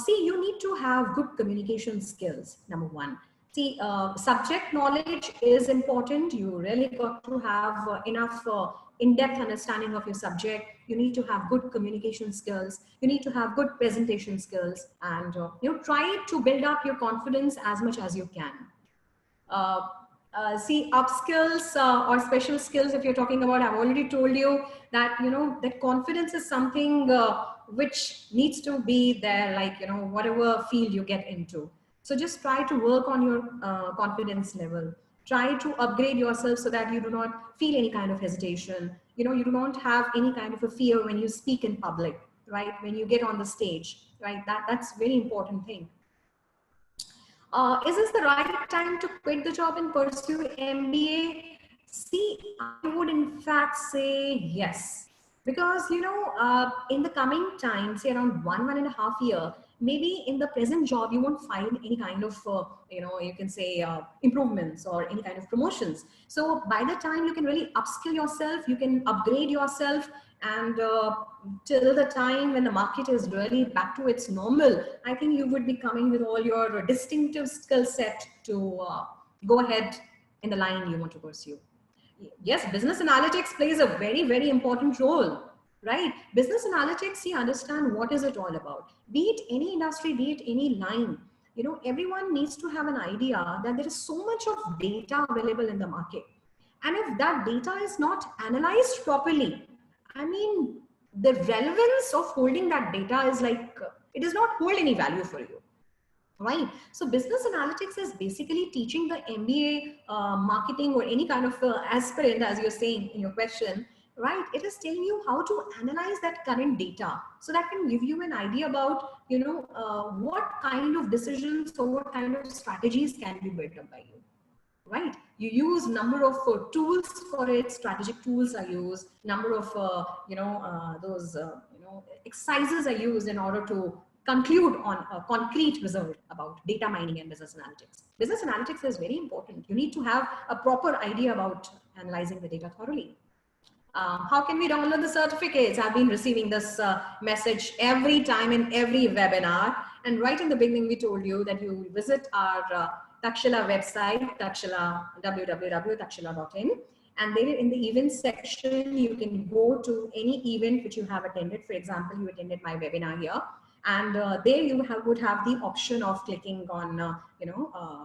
See, you need to have good communication skills, number one. See, subject knowledge is important. You really got to have enough in-depth understanding of your subject. You need to have good communication skills. You need to have good presentation skills, and try to build up your confidence as much as you can. See, upskills or special skills, if you're talking about, I've already told you that, that confidence is something which needs to be there, like, whatever field you get into. So just try to work on your confidence level. Try to upgrade yourself so that you do not feel any kind of hesitation. You do not have any kind of a fear when you speak in public, right? When you get on the stage, right? That's very important thing. Is this the right time to quit the job and pursue MBA? See, I would in fact say yes. Because, in the coming time, say around 1.5 years, maybe in the present job, you won't find any kind of, you can say improvements or any kind of promotions. So by the time you can really upskill yourself, you can upgrade yourself, and till the time when the market is really back to its normal, I think you would be coming with all your distinctive skill set to go ahead in the line you want to pursue. Yes, business analytics plays a very, very important role, right? Business analytics, you understand what is it all about. Be it any industry, be it any line, everyone needs to have an idea that there is so much of data available in the market. And if that data is not analyzed properly, I mean, the relevance of holding that data is like, it does not hold any value for you. Right. So business analytics is basically teaching the MBA marketing or any kind of aspirant, as you're saying in your question, right? It is telling you how to analyze that current data. So that can give you an idea about, what kind of decisions or what kind of strategies can be built up by you. Right, you use number of tools for it. Strategic tools are used. Number of those exercises are used in order to conclude on a concrete result about data mining and business analytics. Business analytics is very important. You need to have a proper idea about analyzing the data thoroughly. How can we download the certificates? I've been receiving this message every time in every webinar. And right in the beginning, we told you that you visit our Taxila website, Taxila, www.taxila.in. And there in the events section, you can go to any event which you have attended. For example, you attended my webinar here. And there you would have the option of clicking on,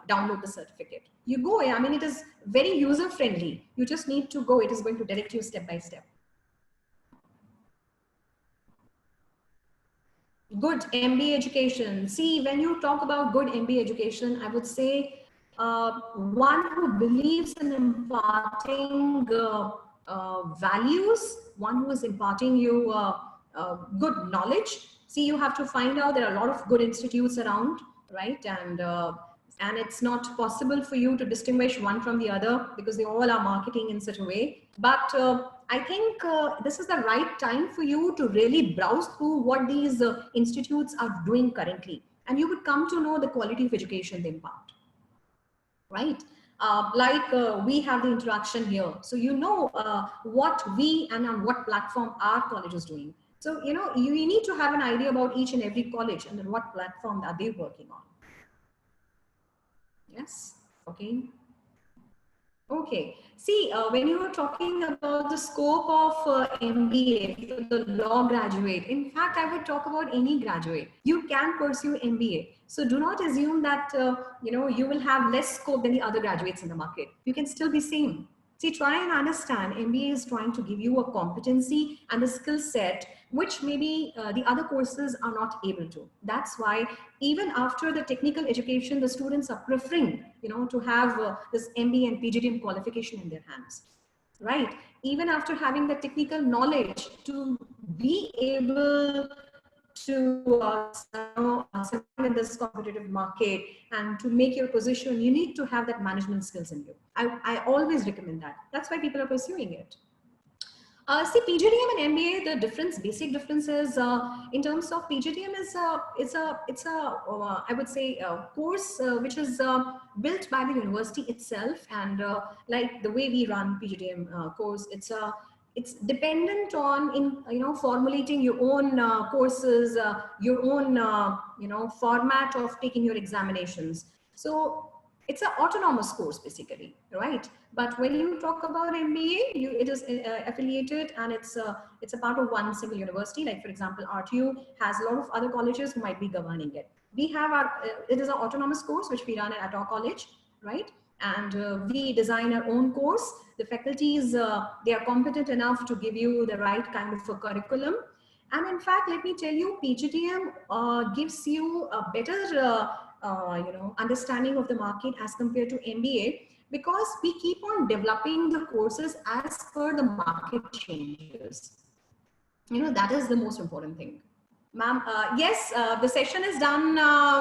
download the certificate. You go, I mean, it is very user friendly. You just need to go. It is going to direct you step by step. Good MBA education. See, when you talk about good MBA education, I would say one who believes in imparting values, one who is imparting you good knowledge. See, you have to find out there are a lot of good institutes around, right? And it's not possible for you to distinguish one from the other because they all are marketing in such a way. But I think this is the right time for you to really browse through what these institutes are doing currently. And you would come to know the quality of education they impart, right? We have the interaction here. So you know what we and on what platform our college is doing. So, you need to have an idea about each and every college and then what platform are they working on. Yes, okay. Okay, see, when you were talking about the scope of MBA, the law graduate, in fact, I would talk about any graduate. You can pursue MBA. So do not assume that, you will have less scope than the other graduates in the market. You can still be same. See, try and understand, MBA is trying to give you a competency and a skill set, which maybe the other courses are not able to. That's why even after the technical education, the students are preferring, to have this MBA and PGDM qualification in their hands, right? Even after having the technical knowledge to be able to survive in this competitive market and to make your position, you need to have that management skills in you. I always recommend that. That's why people are pursuing it. See, PGDM and MBA, the difference, basic difference is in terms of PGDM it's a I would say a course which is built by the university itself, and like the way we run PGDM course, it's dependent on formulating your own courses, your own format of taking your examinations. So it's an autonomous course basically, right? But when you talk about MBA, it is affiliated, and it's a part of one single university. Like for example, RTU has a lot of other colleges who might be governing it. We have it is an autonomous course which we run at our college, right? And we design our own course. The faculties, they are competent enough to give you the right kind of a curriculum. And in fact, let me tell you, PGDM gives you a better understanding of the market as compared to MBA, because we keep on developing the courses as per the market changes. That is the most important thing. Ma'am, yes, the session is done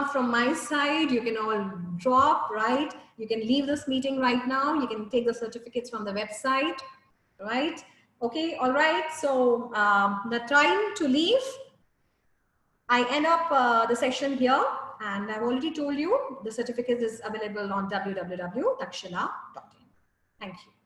from my side. You can all drop, right? You can leave this meeting right now. You can take the certificates from the website, right? Okay, all right. So the time to leave. I end up the session here, and I've already told you the certificate is available on www.taxila.in. Thank you.